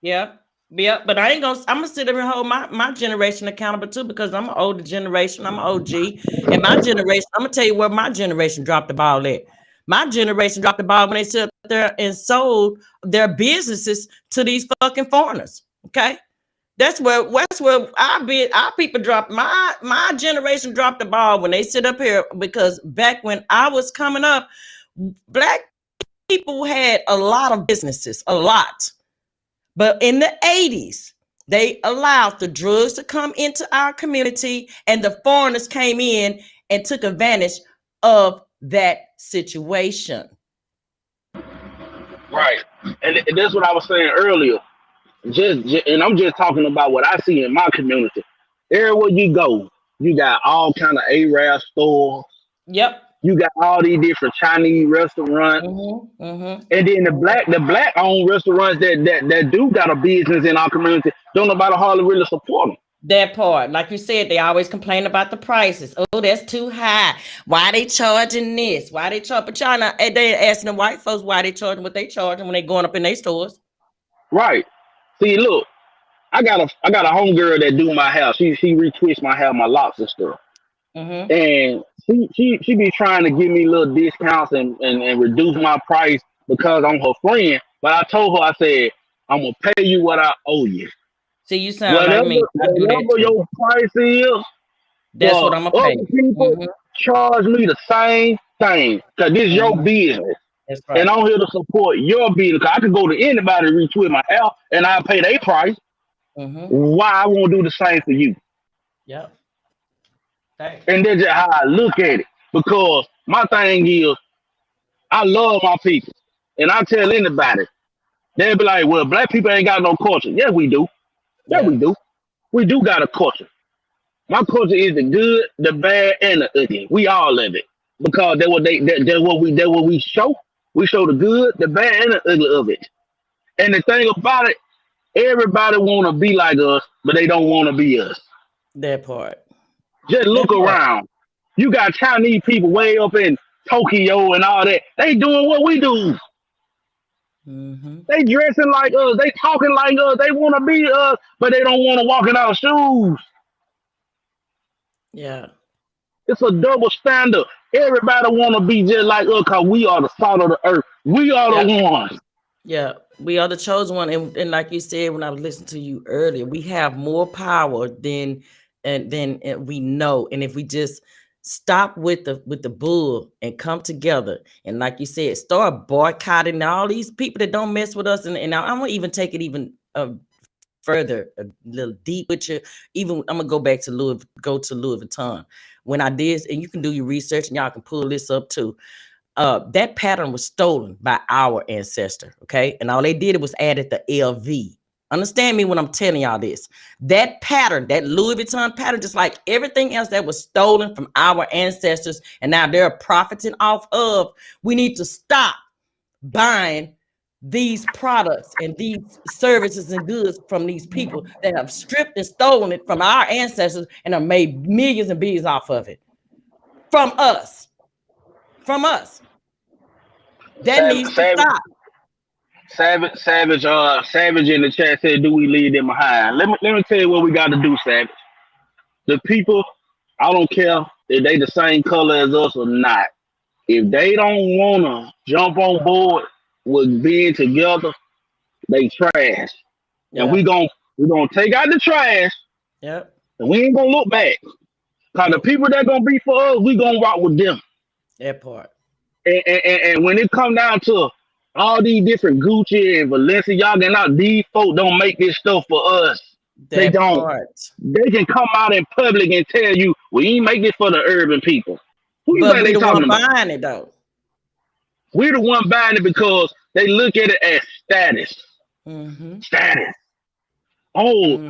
Yep. Yep. But I ain't gonna I'm gonna sit there and hold my generation accountable too, because I'm an older generation. I'm an OG. And my generation, I'm gonna tell you where my generation dropped the ball at. My generation dropped the ball when they sat there and sold their businesses to these fucking foreigners. Okay. That's where our people dropped my generation dropped the ball when they sit up here, because back when I was coming up, black people had a lot of businesses, a lot. But in the 80s, they allowed the drugs to come into our community, and the foreigners came in and took advantage of that situation. Right. And that's what I was saying earlier. And I'm just talking about what I see in my community. Everywhere you go, you got all kind of Arab stores. Yep. You got all these different Chinese restaurants, Mm-hmm. Mm-hmm. and then the black owned restaurants that do got a business in our community. Don't nobody hardly really support them. That part, like you said, they always complain about the prices. Oh, that's too high. Why they charging this? Why they charge? But y'all not, they asking the white folks why they charging what they charging when they going up in their stores. Right. See, look, I got a homegirl that do my hair. She retwist my hair, my locks and stuff. Mm-hmm. And she be trying to give me little discounts and reduce my price because I'm her friend. But I told her, I said, I'm gonna pay you what I owe you. See, you sound like Whatever me. I do that whatever too. your price is That's what for I'm gonna pay other you. people, Mm-hmm. charge me the same thing. Cause this is your Mm-hmm. business. That's And right. I'm here to support your business. 'Cause I could go to anybody and retweet my hair and I pay their price. Mm-hmm. Why I won't do the same for you? Yep. Thanks. And that's just how I look at it. Because my thing is, I love my people. And I tell anybody, they'll be like, well, black people ain't got no culture. Yes, we do. Yeah, we Yeah. do. We do got a culture. My culture is the good, the bad, and the ugly. We all live it. Because that's what we show. We show the good, the bad, and the ugly of it. And the thing about it, everybody wanna be like us, but they don't wanna be us. That part. Just That look part. around. You got Chinese people way up in Tokyo and all that. They doing what we do. Mm-hmm. They dressing like us. They talking like us. They want to be us, but they don't want to walk in our shoes. Yeah. It's a double standard. Everybody want to be just like us because we are the salt of the earth. We are Yeah. the ones. Yeah, we are the chosen one, and like you said when I was listening to you earlier, we have more power than we know, and if we just stop with the bull and come together, and like you said, start boycotting all these people that don't mess with us, and I'm gonna even take it even further, a little deep with you. Even I'm gonna go to Louis Vuitton. When I did, and you can do your research, and y'all can pull this up too. That pattern was stolen by our ancestor. Okay. And all they did was added the LV. Understand me when I'm telling y'all this. That pattern, that Louis Vuitton pattern, just like everything else that was stolen from our ancestors and now they're profiting off of, we need to stop buying these products and these services and goods from these people that have stripped and stolen it from our ancestors and have made millions and billions off of it. From us. From us. That Savage, needs to savage, stop. savage in the chat said, "Do we leave them behind?" Let me tell you what we got to do, Savage. The people, I don't care if they the same color as us or not. If they don't wanna jump on board with being together, they trash. And Yeah. we gonna take out the trash Yep. and we ain't gonna look back. Cause the Nope. people that gonna be for us, we gonna rock with them. That part. And when it come down to all these different Gucci and Balenciaga and all these folk don't make this stuff for us. They That don't. part. They can come out in public and tell you we ain't make this for the urban people. Who you But think we they the talking one about? buying it though. We're the one buying it because they look at it as status. Mm-hmm. Status. Oh, Mm.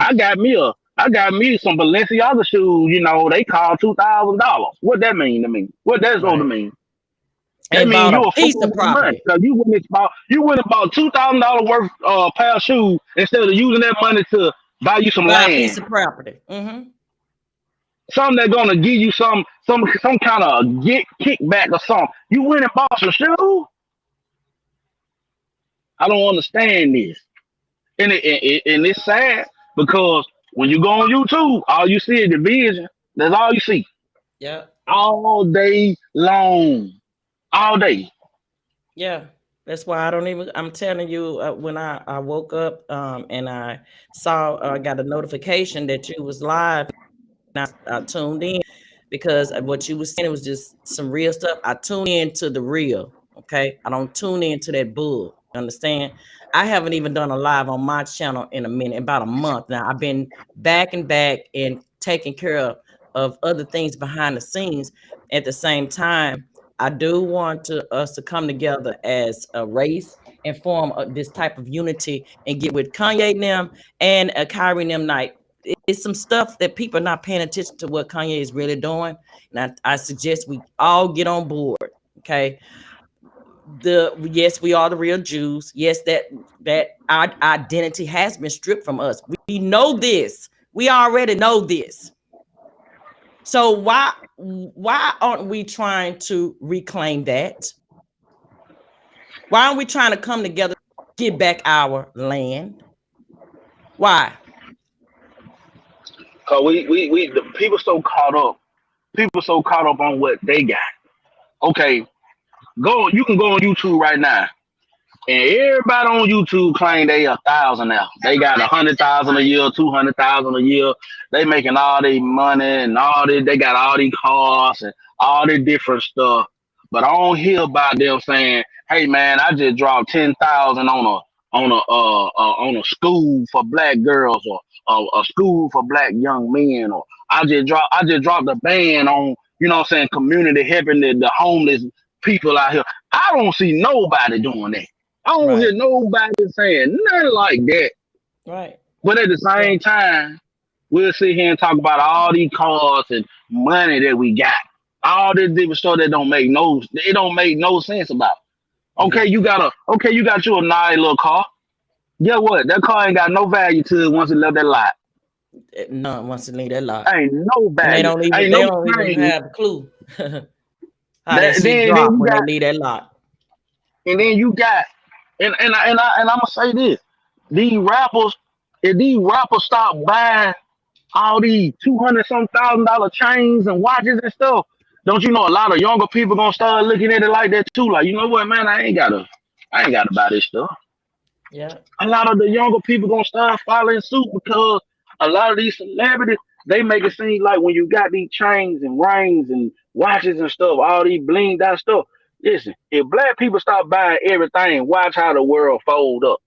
I I got me some Balenciaga shoes. You know, they call $2,000. What that mean to me? What that supposed to Right. mean? That And mean bought a you a fool piece of with money property. because you went about $2,000 worth pair of shoes instead of using that money to buy you some Buy a piece land, of property. Mm-hmm. something that's gonna give you some kind of get kickback or something. You went and bought some shoes. I don't understand this, and it's sad because when you go on YouTube, all you see is division. That's all you see Yeah. all day long, all day. Yeah. That's why I don't even. I'm telling you, when I woke up and I saw, got a notification that you was live. I tuned in because of what you was saying. It was just some real stuff. I tune in to the real. Okay, I don't tune into that bull. Understand? I haven't even done a live on my channel in a minute, about a month now. I've been back and back and taking care of other things behind the scenes. At the same time, I do want us to come together as a race and form this type of unity and get with Kanye and them and Kyrie and them night. It's some stuff that people are not paying attention to what Kanye is really doing. And I suggest we all get on board. Okay. Yes, we are the real Jews. Yes, that our identity has been stripped from us. We know this. We already know this. So why aren't we trying to reclaim that? Why aren't we trying to come together, get back our land? Why? Cause the people so caught up. People so caught up on what they got. Okay, you can go on YouTube right now. And everybody on YouTube claim they 1,000 now. They got 100,000 a year, 200,000 a year. They making all their money and all this. They got all these cars and all this different stuff. But I don't hear about them saying, "Hey man, I just dropped 10,000 on a school for black girls or a school for black young men, or I just dropped a ban on, you know what I'm saying, community helping the homeless people out here." I don't see nobody doing that. I don't hear Right. nobody saying nothing like that. Right. But at the Yeah. same time, we'll sit here and talk about all these cars and money that we got. All this different stuff that don't make no sense about. Yeah. Okay, you got you a nice little car. Guess what? That car ain't got no value to it once it left that lot. None wants to leave that lot. Ain't no And they value. don't even Ain't they no don't even change. have a clue how that That, shit then drop you when they got leave that lot. and then you got and I'm gonna say this. These rappers, if these rappers stop buying all these 200 some $1,000 chains and watches and stuff, don't you know a lot of younger people gonna start looking at it like that too? Like, you know what, man, I ain't gotta buy this stuff. Yeah. A lot of the younger people gonna start following suit because a lot of these celebrities, they make it seem like when you got these chains and rings and watches and stuff, all these blinged out stuff. Listen, if black people stop buying everything, watch how the world fold up.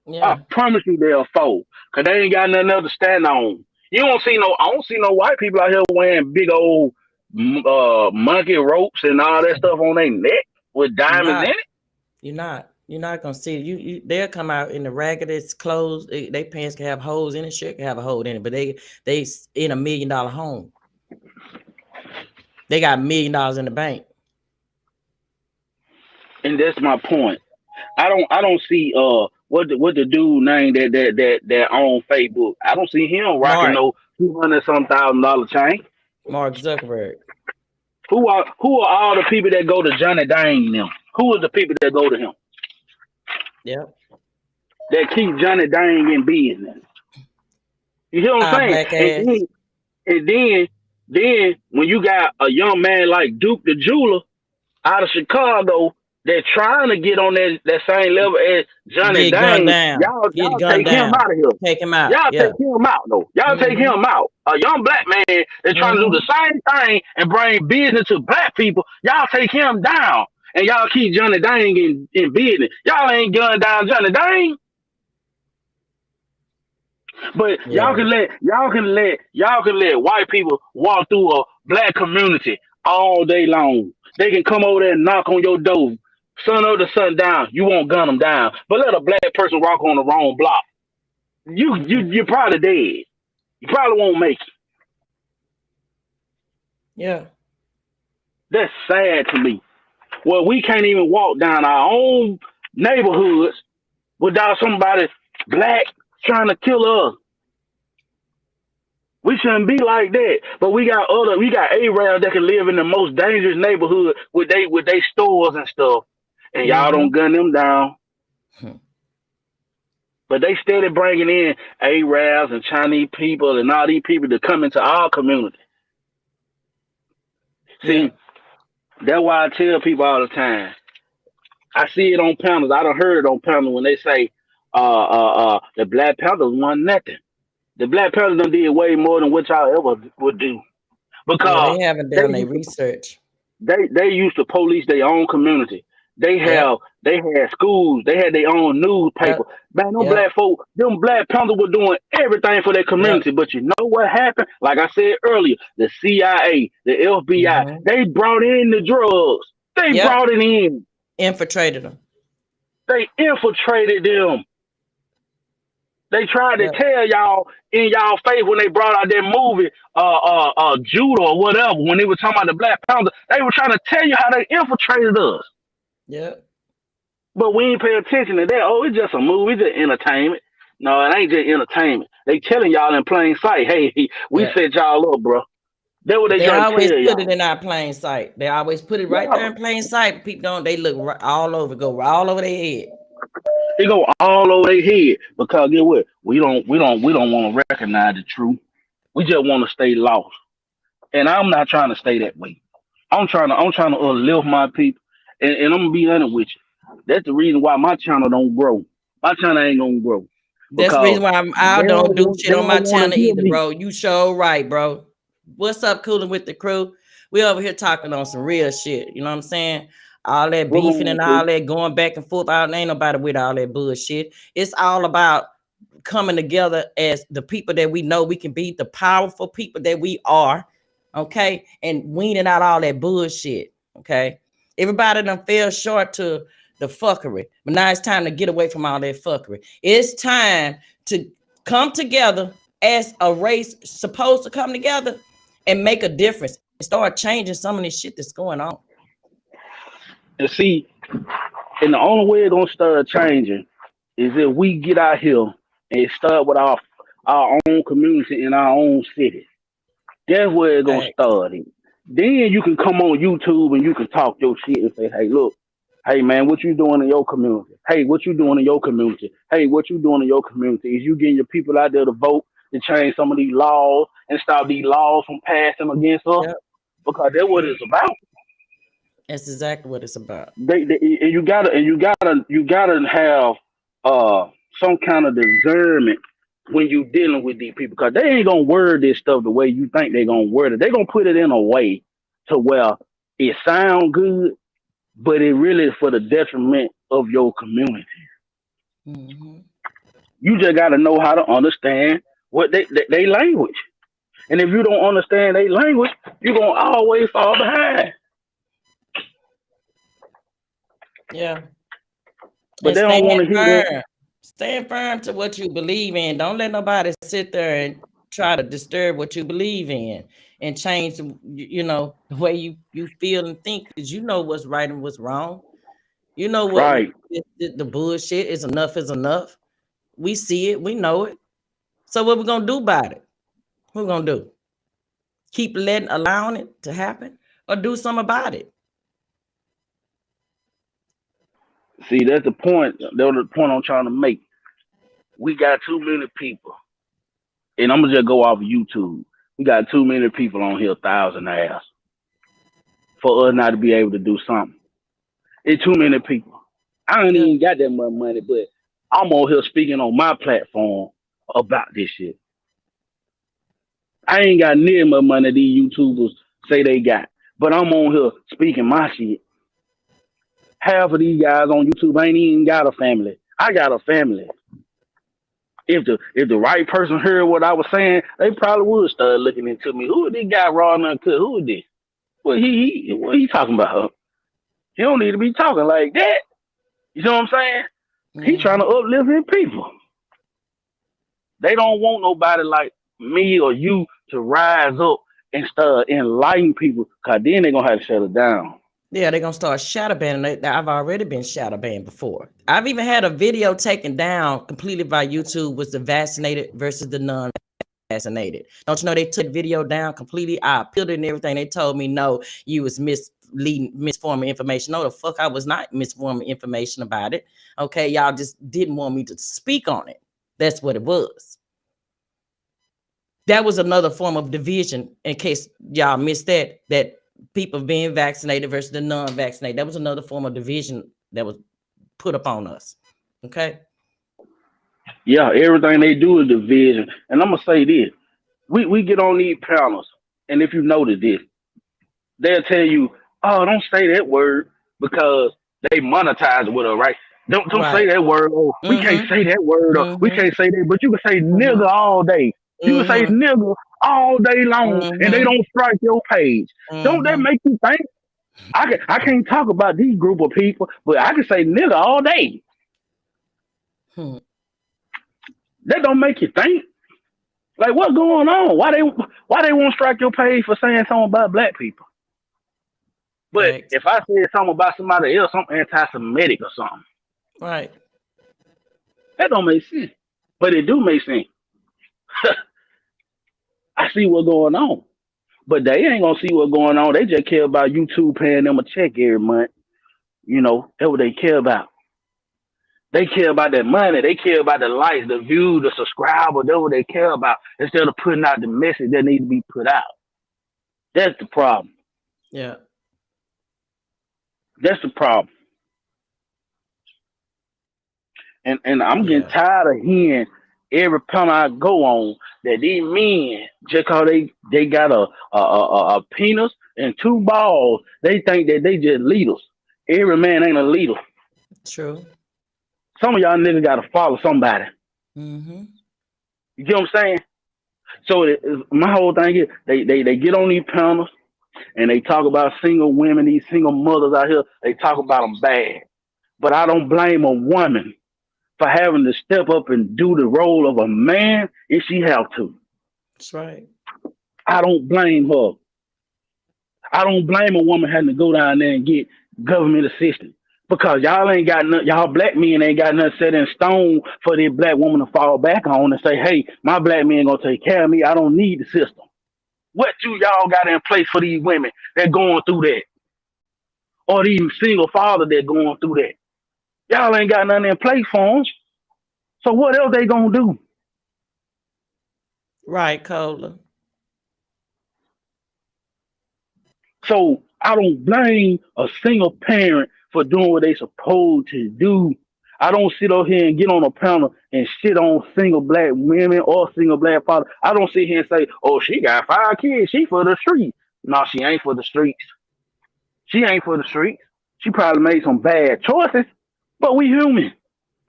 I Yeah. promise you they'll fold. Cause they ain't got nothing else to stand on. I don't see no white people out here wearing big old monkey ropes and all that stuff on their neck with You're diamonds in not. it. You're not. You're not gonna see it. They'll come out in the raggedest clothes. They pants can have holes in it, shirt can have a hole in it, but they in $1 million home. They got $1 million in the bank. And that's my point. I don't see what the dude name that on Facebook. I don't see him rocking Mark, no 200 some $1,000 chain. Mark Zuckerberg. Who are all the people that go to Johnny Dang now? Who are the people that go to him Yep. that keep Johnny Dang in business? You hear what I'm Our saying? black And ass. then and then when you got a young man like Duke the Jeweler out of Chicago that trying to get on that same level as Johnny Get gunned Dang, down. Get y'all gunned take him down. out of here. Take him out. Y'all Yeah. take him out though. Y'all take Mm-hmm. him out. A young black man is trying to do Mm-hmm. the same thing and bring business to black people. Y'all take him down. And y'all keep Johnny Dang in business. Y'all ain't gunned down Johnny Dang. But Yeah. y'all can let white people walk through a black community all day long. They can come over there and knock on your door, sun up to sundown. You won't gun them down. But let a black person walk on the wrong block. You're probably dead. You probably won't make it. Yeah. That's sad to me. Well, we can't even walk down our own neighborhoods without somebody black trying to kill us. We shouldn't be like that. But we got Arabs that can live in the most dangerous neighborhood with they stores and stuff. And y'all don't Mm-hmm. gun them down. But they steady bringing in Arabs and Chinese people and all these people to come into our community. Yeah. See, that's why I tell people all the time. I see it on panels. I done heard it on panels when they say, the Black Panthers won nothing. The Black Panthers done did way more than what y'all ever would do Yeah, because they haven't they done their used to research. they used to police their own community. Yep. They had schools. They had their own newspaper. Yep. Man, Yep. them Black Panthers were doing everything for their Yep. community. But you know what happened? Like I said earlier, the CIA, the FBI, Mm-hmm. they brought in the drugs. They Yep. brought it in. Infiltrated them. They infiltrated them. They tried to Yep. tell y'all in y'all face when they brought out that movie, Judah or whatever, when they were talking about the Black Panther, they were trying to tell you how they infiltrated us. Yep. But we ain't pay attention to that. Oh, it's just a movie, it's just entertainment. No, it ain't just entertainment. They telling y'all in plain sight, hey, we Yep. set y'all up, bro. That's what But they they trying to always tell put it y'all. in our plain sight. They always put it right there Yeah, in plain sight. People don't. They look all over, go all over their head. it go all over their head because get what? We don't want to recognize the truth. We just want to stay lost. And I'm not trying to stay that way. I'm trying to uplift my people, and I'm gonna be honest with you. That's the reason why my channel don't grow. My channel ain't gonna grow That's the because reason why I don't do shit they on my don't want channel to hear either, me. bro. You show right, bro. What's up, cooling with the crew? We over here talking on some real shit. You know what I'm saying? All that What beefing going on, and all Coop? that going back and forth. Ain't nobody with all that bullshit. It's all about coming together as the people that we know we can be, the powerful people that we are, okay, and weaning out all that bullshit, okay. Everybody done fell short to the fuckery, but now it's time to get away from all that fuckery. It's time to come together as a race supposed to come together and make a difference and start changing some of this shit that's going on. And see, and the only way it's gonna start changing is if we get out here and start with our own community in our own city. That's where it's gonna Facts. start. In. Then you can come on YouTube and you can talk your shit and say, "Hey, look, hey man, what you doing in your community? Hey, what you doing in your community? Hey, what you doing in your community? Is you getting your people out there to vote to change some of these laws and stop these laws from passing against us? Yep. Because that's what Yep. it's about. That's exactly what it's about. And you gotta have some kind of discernment when you dealing with these people because they ain't gonna word this stuff the way you think they gonna word it. They gonna put it in a way to where it sound good, but it really is for the detriment of your community. Mm-hmm. You just gotta know how to understand what they language. And if you don't understand their language, you're gonna always fall behind. Yeah. But And they don't want to hear that. stand firm to what you believe in. Don't let nobody sit there and try to disturb what you believe in and change the way you feel and think, because you know what's right and what's wrong. You know what Right. the bullshit is. Enough is enough. We see it, we know it. So what we gonna do about it? What we gonna do? Keep allowing it to happen, or do something about it? See, that's the point. That's the point I'm trying to make. We got too many people, and I'm gonna just go off of YouTube. We got too many people on here, thousand ass, for us not to be able to do something. It's too many people. I ain't Yeah, even got that much money, but I'm on here speaking on my platform about this shit. I ain't got near much money these YouTubers say they got, but I'm on here speaking my shit. Half of these guys on YouTube ain't even got a family. I got a family. If the right person heard what I was saying, they probably would start looking into me. Who is this guy raw and uncut? Who is this? What he talking about? He don't need to be talking like that. You know what I'm saying? He trying to mm-hmm. uplift his people. They don't want nobody like. me or you to rise up and start enlightening people, cause then they're gonna have to shut it down. Yeah, they're gonna start shadow banning. I've already been shadow banned before. I've even had a video taken down completely by YouTube was the vaccinated versus the non-vaccinated. Don't you know they took the video down completely? I appealed it and everything. They told me no, you was misleading, misforming information. No, the fuck I was not misforming information about it. Okay, y'all just didn't want me to speak on it. That's what it was. That was another form of division. In case y'all missed that people being vaccinated versus the non-vaccinated. That was another form of division that was put upon us. Okay. Yeah, everything they do is division. And I'm gonna say this: we get on these panels, and if you notice this, they'll tell you, "Oh, don't say that word because they monetize with it, right? Don't say Right. that word. Oh, we can't Mm-hmm. say that word, or we Mm-hmm. can't say that. But you can say Mm-hmm. nigga all day. You can say Mm-hmm. nigga all day long, and they Mm-hmm. don't strike your page. Don't that Mm-hmm. make you think? I can't talk about these group of people, but I can say nigga all day. Hmm. That don't make you think. Like what's going on? Why they won't strike your page for saying something about black people? But Thanks. if I said something about somebody else, something anti-Semitic or something, Right. that don't make sense. But it do make sense. I see what's going on. But they ain't gonna see what's going on. They just care about YouTube paying them a check every month. You know, that's what they care about. They care about that money. They care about the likes, the views, the subscribers. That's what they care about. Instead of putting out the message that needs to be put out. That's the problem. Yeah. That's the problem. And I'm getting Yeah. tired of hearing every panel I go on that these men just cause they got a penis and two balls, they think that they just leaders. Every man ain't a leader. True. Some of y'all niggas gotta follow somebody. Mm-hmm. You get what I'm saying? So my whole thing is they get on these panels and they talk about single women, these single mothers out here. They talk about them bad, but I don't blame a woman for having to step up and do the role of a man if she have to. That's right. I don't blame her. I don't blame a woman having to go down there and get government assistance because y'all ain't got nothing. Y'all black men ain't got nothing set in stone for this black woman to fall back on and say, "Hey, my black man gonna take care of me. I don't need the system." What do y'all got in place for these women that going through that, or these single fathers that going through that? Y'all ain't got nothing in place for them. So what else they gonna do? Right, Cola. So I don't blame a single parent for doing what they supposed to do. I don't sit over here and get on a panel and shit on single black women or single black fathers. I don't sit here and say, "Oh, she got 5 kids. She for the streets." No, she ain't for the streets. She ain't for the streets. She probably made some bad choices, but we human.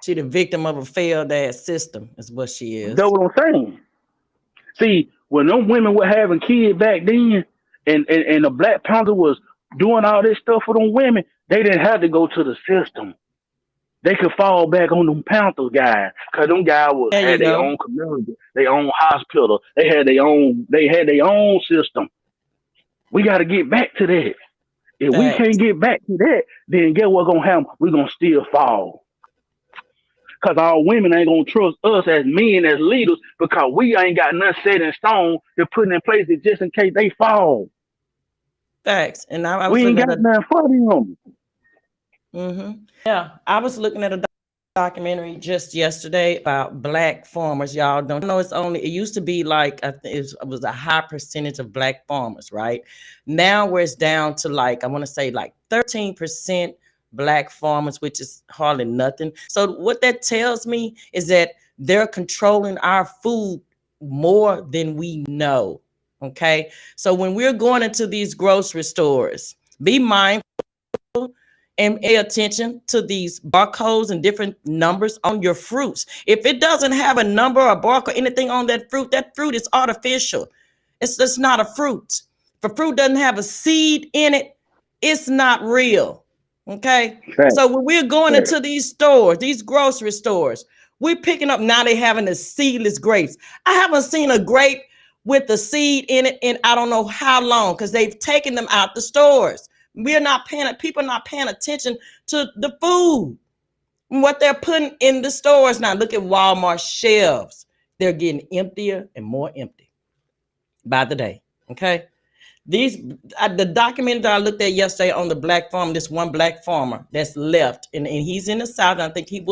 She the victim of a failed ass system, is what she That's is. what I'm saying. See, when them women were having kids back then, and the Black Panther was doing all this stuff for them women, they didn't have to go to the system. They could fall back on them Panthers guys, cause them guys was There you had their go. own community, their own hospital. They had their own system. We got to get back to that. If we Facts. can't get back to that, then get what gonna happen? We're gonna still fall. Cause our women ain't gonna trust us as men, as leaders, because we ain't got nothing set in stone to put in place just in case they fall. Facts. And I was We ain't looking at got a nothing for them. yeah, I was looking at a documentary just yesterday about black farmers. Y'all don't know it's only it used to be like I think it was a high percentage of black farmers, right? Now where it's down to like I want to say like 13% black farmers, which is hardly nothing. So what that tells me is that they're controlling our food more than we know. Okay. So when we're going into these grocery stores, be mindful and pay attention to these barcodes and different numbers on your fruits. If it doesn't have a number or barcode, anything on that fruit is artificial. It's just not a fruit. If a fruit doesn't have a seed in it, it's not real. Okay. Fact, So when we're going fact. into these stores, these grocery stores, We're picking up now. They having the seedless grapes. I haven't seen a grape with the seed in it in I don't know how long because they've taken them out the stores. We're not paying. People are not paying attention to the food, what they're putting in the stores now. Look at Walmart shelves. They're getting emptier and more empty by the day. Okay. These the documentary that I looked at yesterday on the black farm, this one black farmer that's left, and he's in the South. And I think it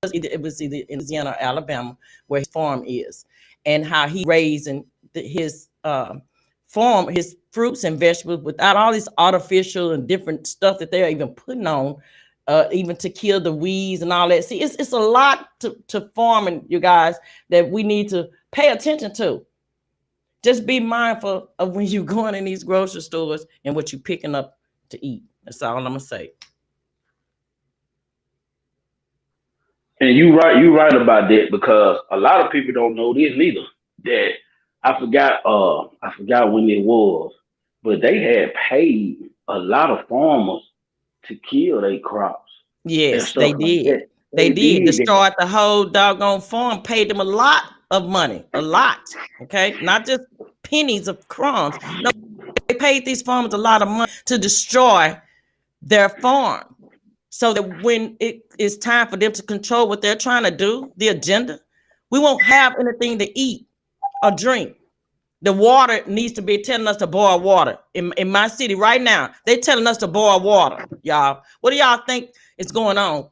was either in Louisiana or Alabama where his farm is, and how he raising his farm, his fruits and vegetables without all this artificial and different stuff that they're even putting on, even to kill the weeds and all that. See, it's a lot to farming, you guys, that we need to pay attention to. Just be mindful of when you're going in these grocery stores and what you're picking up to eat. That's all I'm gonna say. And you right about that because a lot of people don't know this neither. That I forgot when it was, but they had paid a lot of farmers to kill their crops and Yes, they stuff like did. that. They They did. To did that. start the whole doggone farm, paid them a lot of money, a lot. Okay, not just pennies of crumbs. No, they paid these farmers a lot of money to destroy their farm, so that when it is time for them to control what they're trying to do, the agenda, we won't have anything to eat or drink. The water needs to be telling us to boil water. In my city right now, they telling us to boil water, y'all. What do y'all think is going on?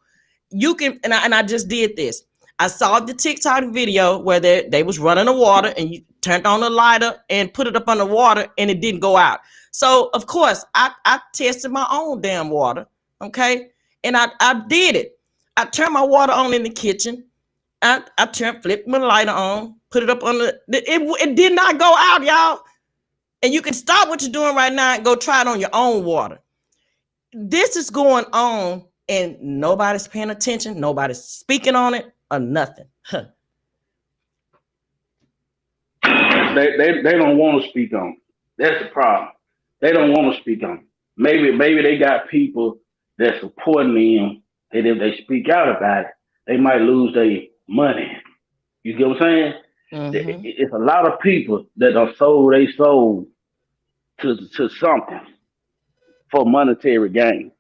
You can, and I just did this. I saw the TikTok video where they was running the water and you turned on the lighter and put it up on the water and it didn't go out. So of course I tested my own damn water. Okay. And I did it. I turned my water on in the kitchen. Flipped my lighter on, put it up on it did not go out, y'all. And you can stop what you're doing right now and go try it on your own water. This is going on and nobody's paying attention. Nobody's speaking on it or nothing. Huh. They don't want to speak on. That's the problem. They don't want to speak on. Maybe they got people that supporting them, and if they speak out about it, they might lose their money. You get what I'm saying? Mm-hmm. It's a lot of people that are sold they sold to something for monetary gain.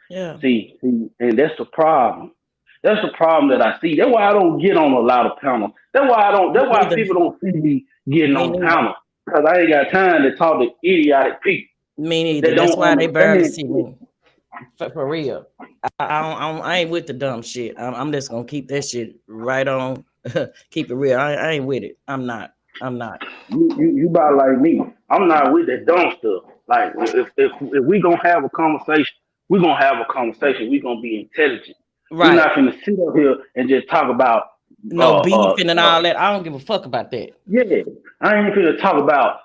Yeah. And that's the problem. That's the problem that I see. That's why I don't get on a lot of panels. That's why I don't. Me That's why neither. people don't see me getting Me on neither. panels because I ain't got time to talk to idiotic people Me neither. that That's don't why they barely understand see shit. me. For real. I ain't with the dumb shit. I'm just gonna keep that shit right on. Keep it real. I ain't with it. I'm not. I'm not. You about like me. I'm not with that dumb stuff. Like if we gonna have a conversation, we gonna have a conversation. We gonna be intelligent. We're Right. not gonna sit up here and just talk about No uh uh beefing and uh all that. I don't give a fuck about that. yeah. I ain't gonna talk about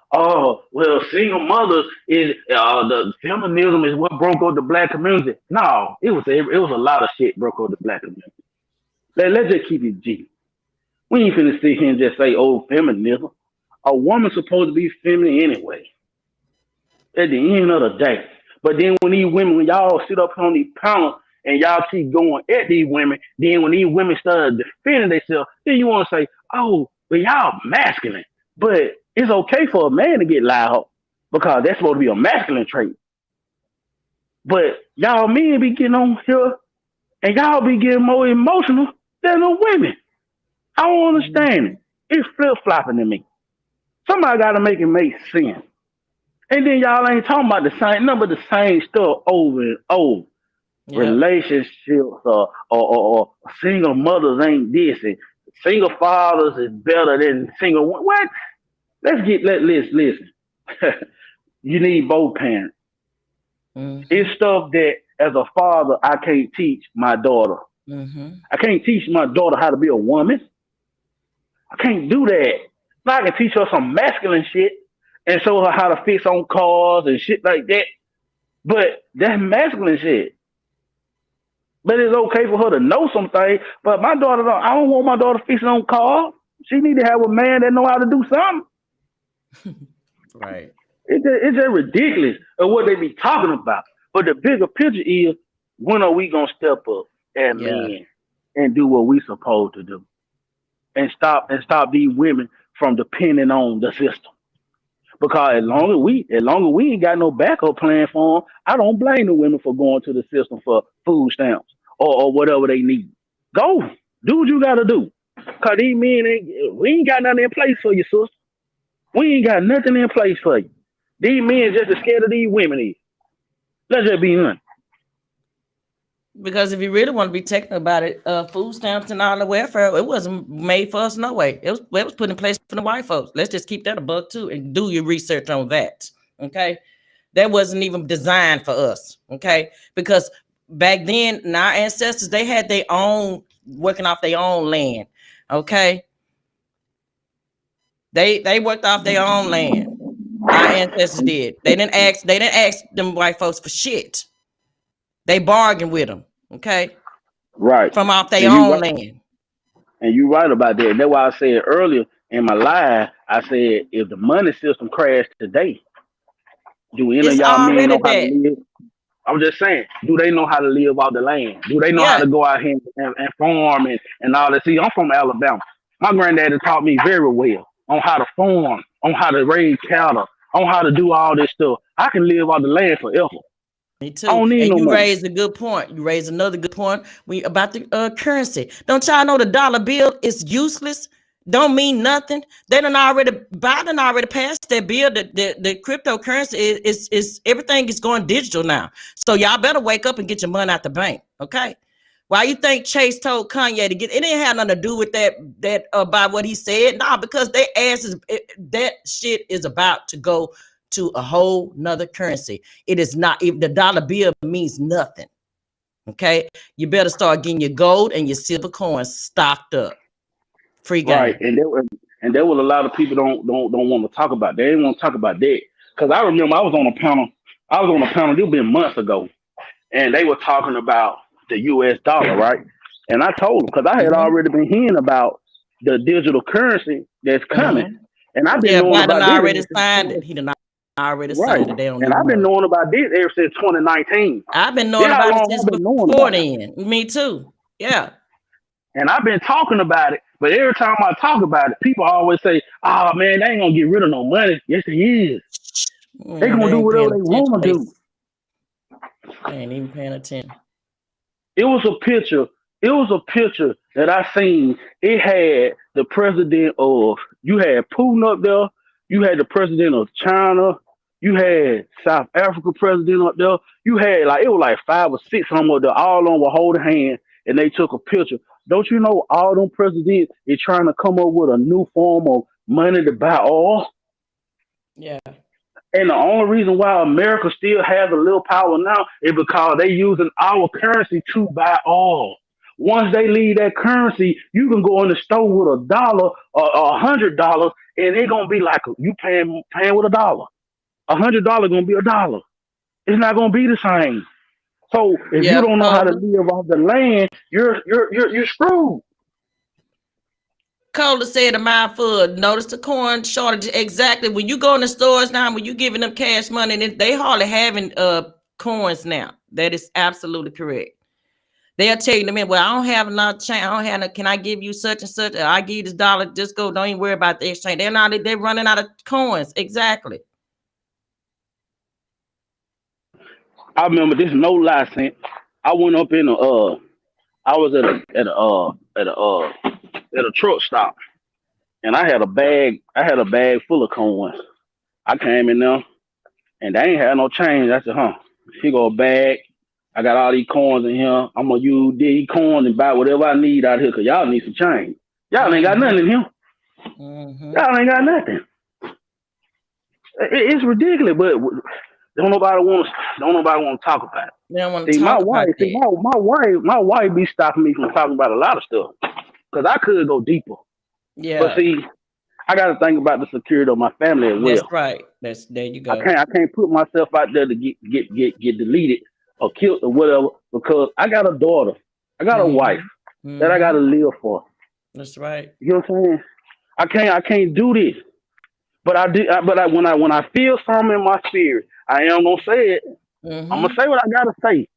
single mothers is the feminism is what broke up the black community. No, it was a lot of shit broke up the black community. Let's just keep it G. We ain't finna sit here and just say, oh, feminism. A woman's supposed to be feminine anyway, at the end of the day. But then when y'all sit up on these panels and y'all keep going at these women, then when these women start defending themselves, then you want to say, oh, well, y'all masculine. But it's okay for a man to get loud because that's supposed to be a masculine trait. But y'all men be getting on here and y'all be getting more emotional than the women. I don't understand it. Mhm. It's flip flopping to me. Somebody got to make it make sense. And then y'all ain't talking about the same number, the same stuff over and over. Yep. Relationships or single mothers ain't this, and single fathers is better than single. What? Let's listen. You need both parents. Mhm. It's stuff that as a father I can't teach my daughter. Mhm. I can't teach my daughter how to be a woman. I can't do that. But I can teach her some masculine shit and show her how to fix on cars and shit like that. But that's masculine shit. But it's okay for her to know something. But my daughter, I don't want my daughter fixing on cars. She need to have a man that know how to do something. Right. It's just ridiculous of what they be talking about. But the bigger picture is when are we gonna step up as Yeah. men? and do what we supposed to do, and stop these women from depending on the system. Because as long as we ain't got no backup plan for them, I don't blame the women for going to the system for food stamps or whatever they need. Go do what you gotta do. Cause these men ain't we ain't got nothing in place for you, sister. We ain't got nothing in place for you. These men just as scared of these women is. Let's just be honest. Because if you really want to be technical about it, food stamps and all the welfare, it wasn't made for us no way. It was put in place for the white folks. Let's just keep that a buck too and do your research on that. Okay. That wasn't even designed for us. Okay. Because back then, our ancestors, they had their own working off their own land. Okay. They worked off their own land. Our ancestors did. They didn't ask them white folks for shit. They bargained with them. Okay. Right. From off their And you own right land. and you right about that. And that's why I said earlier in my live, I said if the money system crashed today, do any of It's y'all men already know how to that. live? I'm just saying, do they know how to live off the land? Do they know how Yeah. to go out here and farm and all that? See, I'm from Alabama. My granddaddy taught me very well on how to farm, on how to raise cattle, on how to do all this stuff. I can live off the land forever. Me I too. don't need And no you money. raised a good point. You raised another good point about the currency. Don't y'all know the dollar bill is useless? Don't mean nothing. Biden already passed that bill. The cryptocurrency is everything is going digital now. So y'all better wake up and get your money out the bank. Okay. Why you think Chase told Kanye to get it? Didn't have nothing to do with that about what he said. Nah, because they asses that shit is about to go to a whole nother currency. It is not, if the dollar bill means nothing. Okay. You better start getting your gold and your silver coins stocked up. Free Right. game. And there was a lot of people don't want to talk about. They didn't want to talk about that. Cause I remember I was on a panel. I was on a panel. This been months ago, and they were talking about the U.S. dollar, right? And I told them because I had Mm-hmm. already been hearing about the digital currency that's coming, Mm-hmm. and I've been Yeah, knowing Biden about this already ever since signed 20, it. He did not already right, signed it. They don't and even I've been know. knowing about this ever since 2019. I've been This knowing how about it long since I've been knowing before about it, then. Me too. Yeah. and I've been talking about it. But every time I talk about it, people always say, "Oh man, they ain't gonna get rid of no money." Yes, it is. They Man, gonna they do ain't whatever paying they attention. want to do. They ain't even paying attention. It was a picture. It was a picture that I seen. It had the president of. You had Putin up there. You had the president of China. You had South Africa president up there. You had like it was like five or six of them up there. All of them were holding hands and they took a picture. Don't you know all them presidents is trying to come up with a new form of money to buy oil? Yeah. And the only reason why America still has a little power now is because they using our currency to buy oil. Once they leave that currency, you can go in the store with $1 or $100, and it's gonna be like you paying with $1. $100 gonna be $1. It's not gonna be the same. So if you Yeah, don't know how to Cola. live off the land, you're screwed. Cola said a mouthful. Notice the corn shortage. Exactly. When you go in the stores now, when you giving them cash money, they hardly having coins now. That is absolutely correct. They'll tell you to me, well, I don't have enough change. I don't have no, can I give you such and such? Or I give you this dollar, just go. Don't even worry about the exchange. They're running out of coins. Exactly. I remember this no lie, Saint. I went up in a I was at a truck stop and I had a bag full of coins. I came in there and they ain't had no change. I said, huh, here go a bag. I got all these coins in here. I'm gonna use these coins and buy whatever I need out here because y'all need some change. Y'all ain't got Mm-hmm. nothing in here. Mm-hmm. Y'all ain't got nothing. It's ridiculous, but don't nobody want to talk about it. They don't want to See, my talk wife, about see, that. my wife be stopping me from talking about a lot of stuff because I could go deeper. But Yeah, see, I got to think about the security of my family as that's well. right. That's there you I go. can't I can't put myself out there to get deleted or killed or whatever because I got a daughter, I got a wife Mm-hmm. that I got Mm-hmm. to live for. That's right. You know what I'm saying? I can't do this. But I do. But when I feel something in my spirit, I am gonna say it. I'm gonna Mm-hmm. say what I gotta say.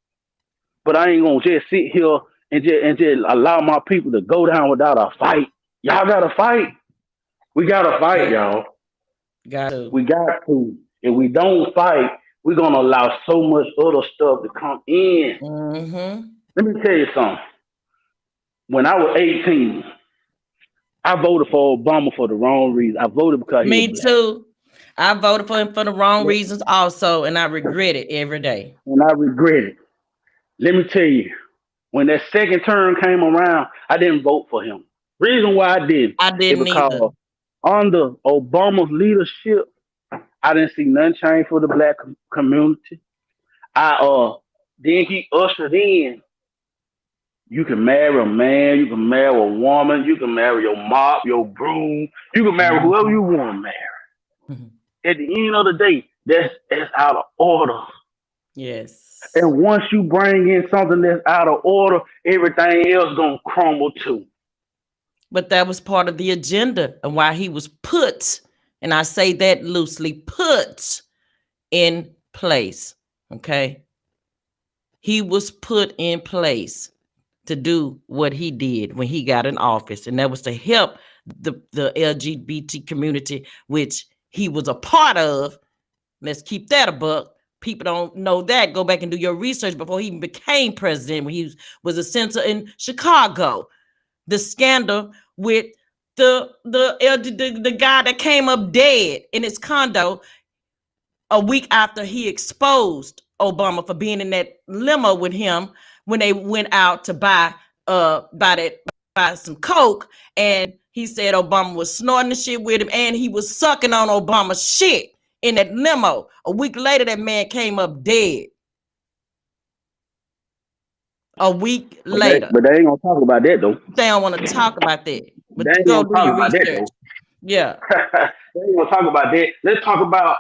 But I ain't gonna just sit here and just allow my people to go down without a fight. Y'all gotta fight. We gotta fight, Yeah, y'all. got to. We got to. If we don't fight, we're gonna allow so much other stuff to come in. Mm-hmm. Let me tell you something. When I was 18, I voted for Obama for the wrong reason. I voted because he was Me black. too. I voted for him for the wrong reasons also, and I regret it every day. And I regret it. Let me tell you, when that second term came around, I didn't vote for him. Reason why I didn't I is didn't either. because under Obama's leadership, I didn't see none change for the black community. I then he ushered in you can marry a man, you can marry a woman, you can marry your mop, your broom, you can marry whoever Mhm. you want to marry. Mhm. At the end of the day, that's out of order. Yes. And once you bring in something that's out of order, everything else gonna crumble too. But that was part of the agenda and why he was put, and I say that loosely, put in place. Okay. He was put in place to do what he did when he got in office, and that was to help the LGBT community, which he was a part of. Let's keep that a buck. People don't know that. Go back and do your research before he even became president. When he was a senator in Chicago, the scandal with the guy that came up dead in his condo a week after he exposed Obama for being in that limo with him when they went out to buy some coke, and he said Obama was snorting the shit with him and he was sucking on Obama's shit in that limo. A week later, that man came up dead. A week later. But they ain't gonna talk about that though. They don't want to talk about that. They But ain't go gonna do talk your about that research. though. Yeah. They ain't gonna talk about that. Let's talk about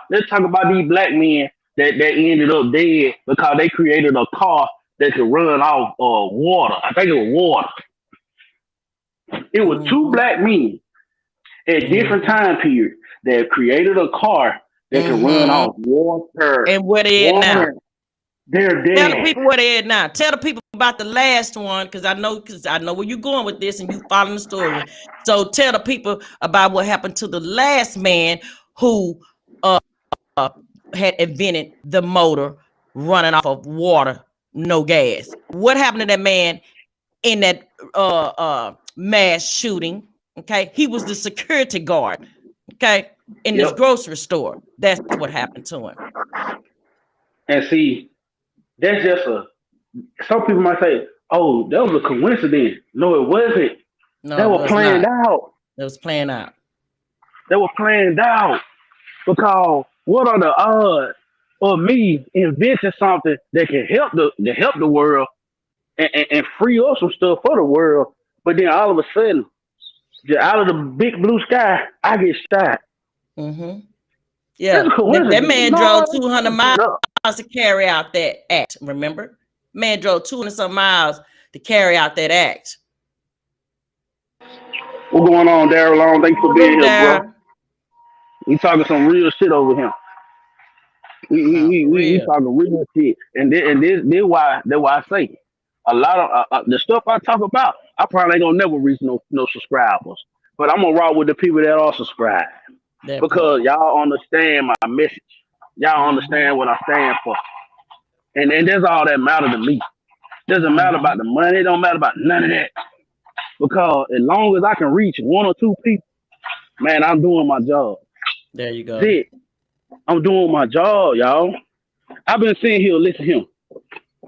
these black men that ended up dead because they created a car that could run off water. I think it was water. It was two Mm-hmm. black men at different Mm-hmm. time periods that created a car that could run Mm-hmm. off water. And where they at now? Water. They're Tell the dead. people where they at now. Tell the people about the last one, because I know where you're going with this and you following the story. So tell the people about what happened to the last man who uh had invented the motor running off of water, no gas. What happened to that man in that mass shooting? Okay, he was the security guard. Okay, in this Yep. grocery store. That's what happened to him. And see, that's just a. Some people might say, "Oh, that was a coincidence." No, it wasn't. No, That it was was planned not. out. It was playing out. That was planned out. Because what are the odds of me inventing something that can help the world and free up some stuff for the world, but then all of a sudden, just out of the big blue sky, I get shot. Mm-hmm. That's Yeah, a that coincidence. man drove No, 200 that's made miles up. to carry out that act. Remember, man drove 200 some miles to carry out that act. What's going on, Daryl Long? Thanks for What being up, here, bro. there? We talking some real shit over here. We we, No, we, for we we real. talking real shit, and this why I say a lot of the stuff I talk about. I probably ain't gonna never reach no subscribers, but I'm gonna rock with the people that are subscribed That part. because y'all understand my message. Y'all Mm-hmm. understand what I stand for, and that's all that matter to me. Doesn't matter Mm-hmm. about the money. It don't matter about none of that because as long as I can reach one or two people, man, I'm doing my job. There you That's go. it. I'm doing my job, y'all. I've been sitting here, listen here.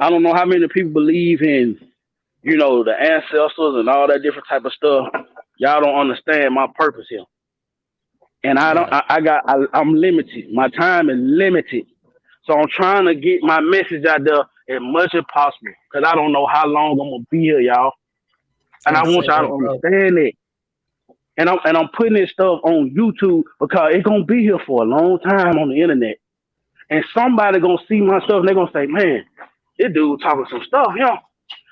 I don't know how many people believe in, the ancestors and all that different type of stuff. Y'all don't understand my purpose here. And I don't Yeah. I'm limited. My time is limited. So I'm trying to get my message out there as much as possible. Cause I don't know how long I'm gonna be here, y'all. And I I want say y'all to that, bro. understand it. And I'm putting this stuff on YouTube because it's gonna be here for a long time on the internet. And somebody gonna see my stuff and they're gonna say, man, this dude talking some stuff,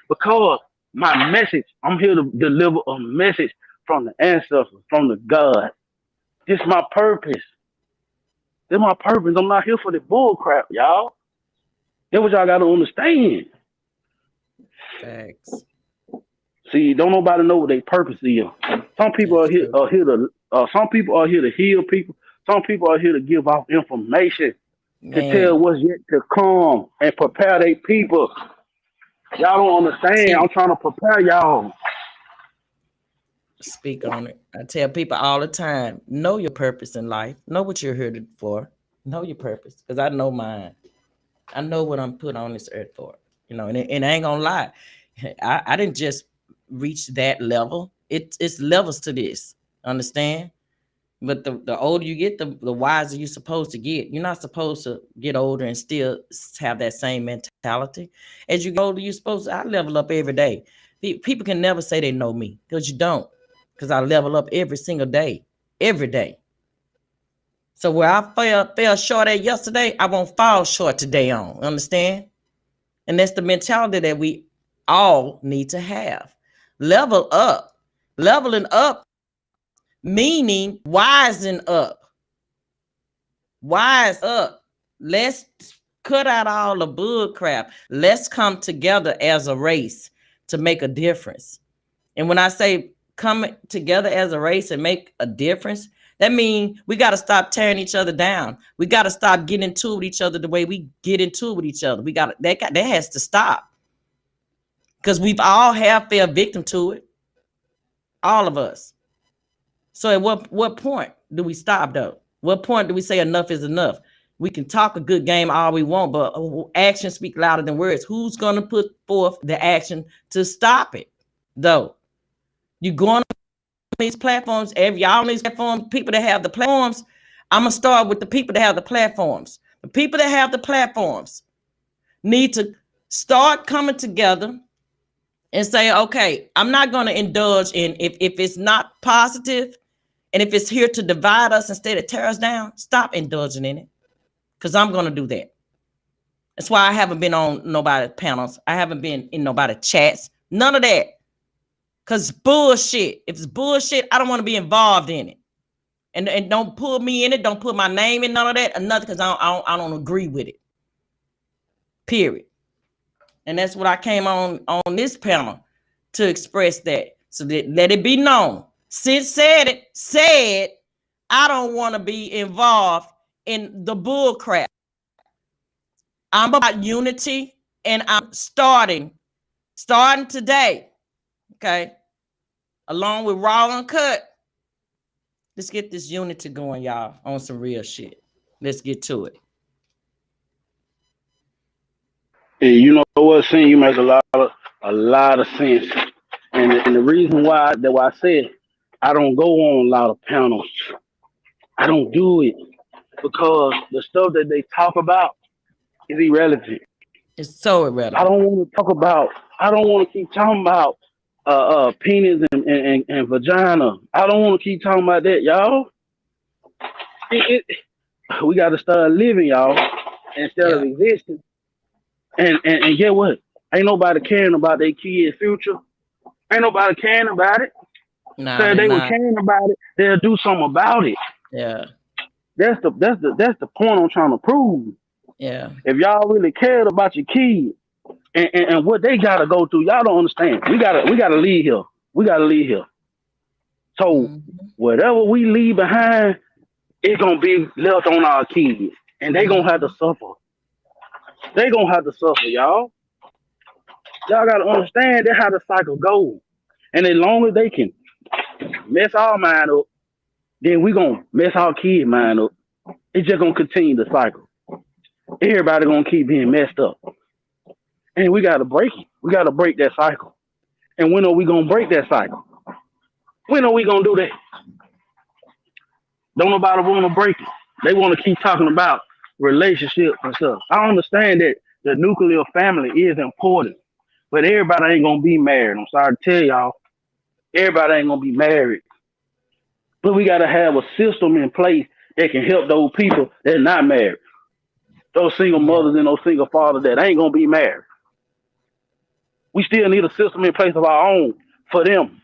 because my message, I'm here to deliver a message from the ancestors, from the God. This is my purpose. This is my purpose. I'm not here for the bull crap, y'all. That's what y'all gotta understand. Facts. See, don't nobody know what their purpose is. Some people That's true. are here to some people are here to heal people. Some people are here to give out information to tell Man, what's yet to come and prepare their people. Y'all don't understand. I'm see, trying to prepare y'all. speak on it. I tell people all the time, know your purpose in life. Know what you're here for. Know your purpose. Because I know mine. I know what I'm put on this earth for. And I ain't gonna lie. I didn't just reach that level. It's levels to this. Understand? But the older you get, the wiser you're supposed to get. You're not supposed to get older and still have that same mentality. As you get older, you're supposed to. I level up every day. People can never say they know me because you don't. Because I level up every single day, every day. So where I fell short at yesterday, I won't fall short today on. Understand? And that's the mentality that we all need to have. Level up. Leveling up meaning wising up. Wise up. Let's cut out all the bull crap. Let's come together as a race to make a difference. And when I say come together as a race and make a difference, that means we got to stop tearing each other down. We got to stop getting into it with each other the way we get into it with each other. That has to stop. Because we've all have fell victim to it. All of us. So at what point do we stop though? What point do we say enough is enough? We can talk a good game all we want, but actions speak louder than words. Who's going to put forth the action to stop it though? You going on these platforms, y'all on these platforms, people that have the platforms. I'm going to start with the people that have the platforms. The people that have the platforms need to start coming together and say, okay, I'm not going to indulge in if it's not positive. And if it's here to divide us instead of tear us down, stop indulging in it. Because I'm going to do that. That's why I haven't been on nobody's panels. I haven't been in nobody's chats. None of that. Because bullshit. If it's bullshit, I don't want to be involved in it. And don't pull me in it. Don't put my name in none of that or nothing because I don't agree with it. Period. And that's what I came on this panel to express that. So that let it be known. Sid said I don't want to be involved in the bull crap. I'm about unity and I'm starting today. Okay. Along with Raw and Cut. Let's get this unity going, y'all, on some real shit. Let's get to it. And you know what, Sin, you make a lot of sense. And the reason why I said I don't go on a lot of panels. I don't do it because the stuff that they talk about is irrelevant. It's so I irrelevant. don't want to talk about. I don't want to keep talking about penis and vagina. I don't want to keep talking about that, y'all. We got to start living, y'all, instead of Yeah. existing. And get what? Ain't nobody caring about their kids' future. Ain't nobody caring about it. Nah, Cause if they they were not. caring about it, they'll do something about it. Yeah. That's the point I'm trying to prove. Yeah. If y'all really cared about your kids and what they gotta go through, y'all don't understand. We gotta leave here. We gotta leave here. So Mm-hmm. whatever we leave behind, it's gonna be left on our kids. And they gonna have to Mm-hmm. suffer. They gonna have to suffer, y'all. Y'all gotta understand that's how the cycle goes. And as long as they can mess our mind up, then we gonna mess our kid mind up. It's just gonna continue the cycle. Everybody gonna keep being messed up. And we gotta break it. We gotta break that cycle. And when are we gonna break that cycle? When are we gonna do that? Don't nobody wanna break it. They wanna keep talking about relationships and stuff. I understand that the nuclear family is important, but everybody ain't gonna be married. I'm sorry to tell y'all, everybody ain't gonna be married. But we gotta have a system in place that can help those people that are not married. Those single Yeah. mothers and those single fathers that ain't gonna be married. We still need a system in place of our own for them.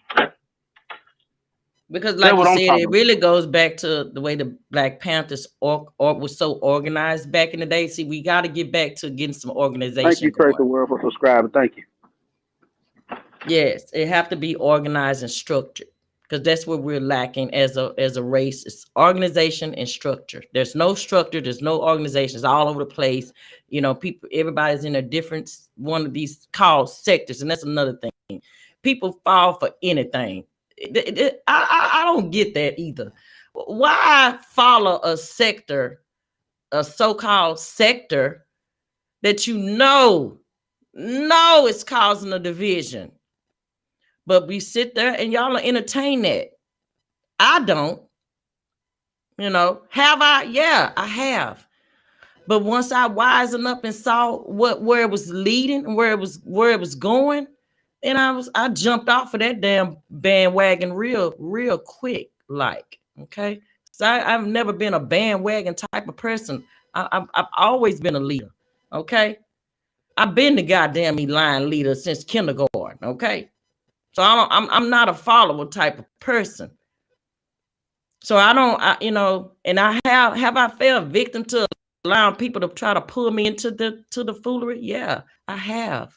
Because, That's like you what I'm said, talking it about. really goes back to the way the Black Panthers was so organized back in the day. See, we got to get back to getting some Thank organization you, Tracy going. World, for subscribing. Thank you. Yes, it have to be organized and structured because that's what we're lacking as a race. It's organization and structure. There's no structure. There's no organization. It's all over the place. You know, people. Everybody's in a different one of these called sectors, and that's another thing. People fall for anything. I don't get that either. Why follow a sector, a so-called sector that you know it's causing a division? But we sit there and y'all entertain that. I don't, have I? Yeah, I have. But once I wisened up and saw where it was leading and where it was going, then I jumped off of that damn bandwagon real quick. Like, okay. So I've never been a bandwagon type of person. I've always been a leader. Okay. I've been the goddamn line leader since kindergarten. Okay. So I'm not a follower type of person. So I don't, and I have I fell victim to allowing people to try to pull me into the foolery? Yeah, I have.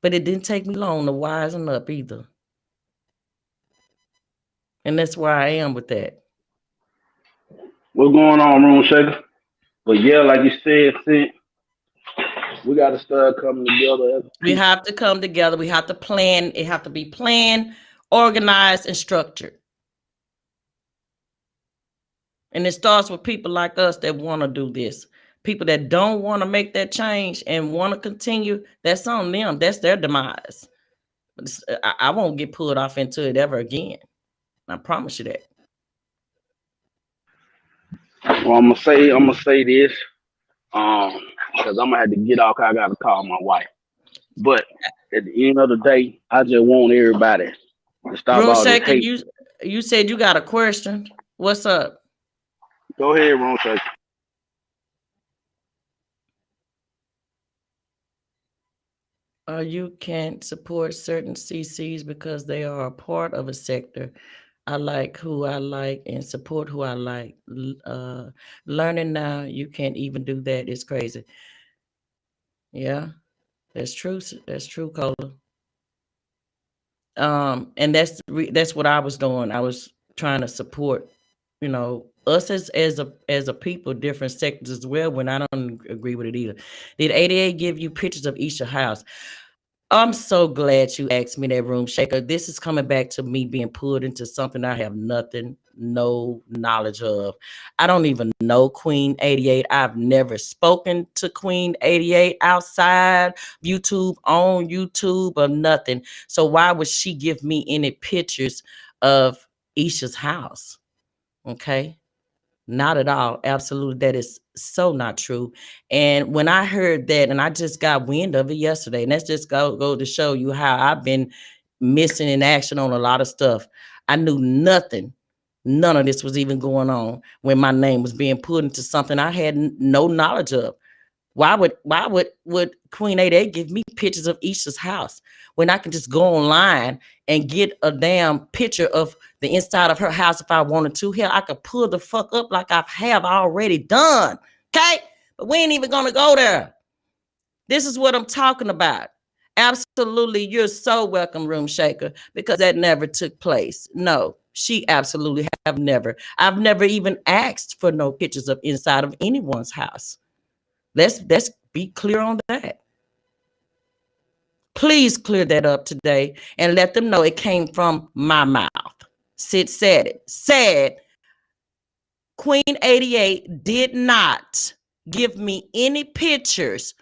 But it didn't take me long to wisen up either. And that's where I am with that. What's going on, Room Shaker? But yeah, like you said, Sid, we got to start coming together as a We people. have to come together. We have to plan. It have to be planned, organized, and structured. And it starts with people like us that want to do this. People that don't want to make that change and want to continue, that's on them. That's their demise. I won't get pulled off into it ever again. I promise you that. Well, I'm gonna say this, because I'm gonna have to get off. 'Cause I gotta call my wife. But at the end of the day, I just want everybody to stop Rule all this Shaker, hate. you said you got a question. What's up? Go ahead, Room Shaker. You can't support certain CCs because they are a part of a sector. I like who I like and support who I like. Learning now, you can't even do that. It's crazy. Yeah, that's true. That's true, Cola. And that's what I was doing. I was trying to support, us as a people, different sectors as well. When I don't agree with it either. Did 88 give you pictures of each house? I'm so glad you asked me that, Room Shaker. This is coming back to me being pulled into something I have no knowledge of. I don't even know Queen 88. I've never spoken to Queen 88 outside YouTube, on YouTube, or nothing. So why would she give me any pictures of Isha's house? Okay. Not at all. Absolutely. That is so not true. And when I heard that, and I just got wind of it yesterday, and that's just go to show you how I've been missing in action on a lot of stuff. I knew nothing. None of this was even going on when my name was being put into something I had no knowledge of. Why would Queen 88 give me pictures of Isha's house when I can just go online and get a damn picture of the inside of her house if I wanted to? Hell, I could pull the fuck up like I have already done. Okay? But we ain't even gonna go there. This is what I'm talking about. Absolutely, you're so welcome, Room Shaker, because that never took place. No, she absolutely have never. I've never even asked for no pictures of inside of anyone's house. Let's be clear on that. Please clear that up today and let them know it came from my mouth. Sid said it. Said Queen 88 did not give me any pictures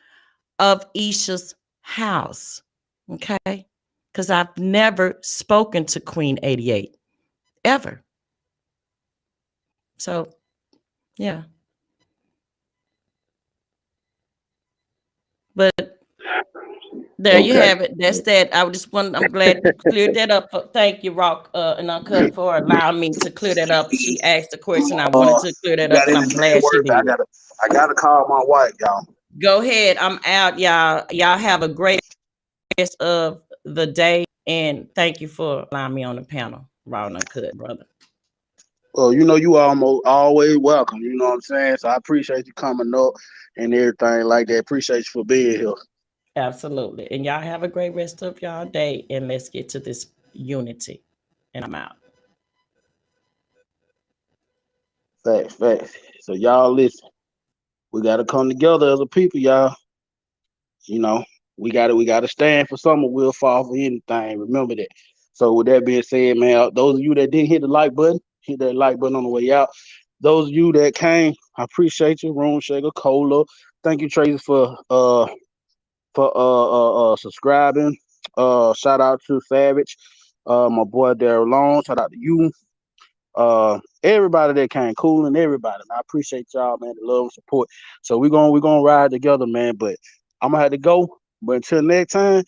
of Isha's house. Okay? Because I've never spoken to Queen 88 ever. So, yeah. But there you Okay. have it. That's that. I'm glad you cleared that up. Thank you, Rock and Uncut, for allowing me to clear that up. She asked the question. I wanted to clear that You up, got and I'm anything at glad she work? did. I gotta call my wife, y'all. Go ahead. I'm out, y'all. Y'all have a great rest of the day, and thank you for allowing me on the panel, Raw and Uncut, brother. Well, you almost always welcome. You know what I'm saying? So I appreciate you coming up and everything like that. Appreciate you for being here. Absolutely. And y'all have a great rest of y'all day. And let's get to this unity. And I'm out. Facts, facts. So y'all listen. We gotta come together as a people, y'all. You know, we gotta stand for something. We'll fall for anything. Remember that. So with that being said, man, those of you that didn't hit the like button, hit that like button on the way out. Those of you that came, I appreciate you, Room Shaker, Cola. Thank you, Tracy, for subscribing. Shout out to Savage, my boy Daryl Long. Shout out to you. Everybody that came, cool and everybody. And I appreciate y'all, man, the love and support. So we're gonna ride together, man. But I'm gonna have to go. But until next time,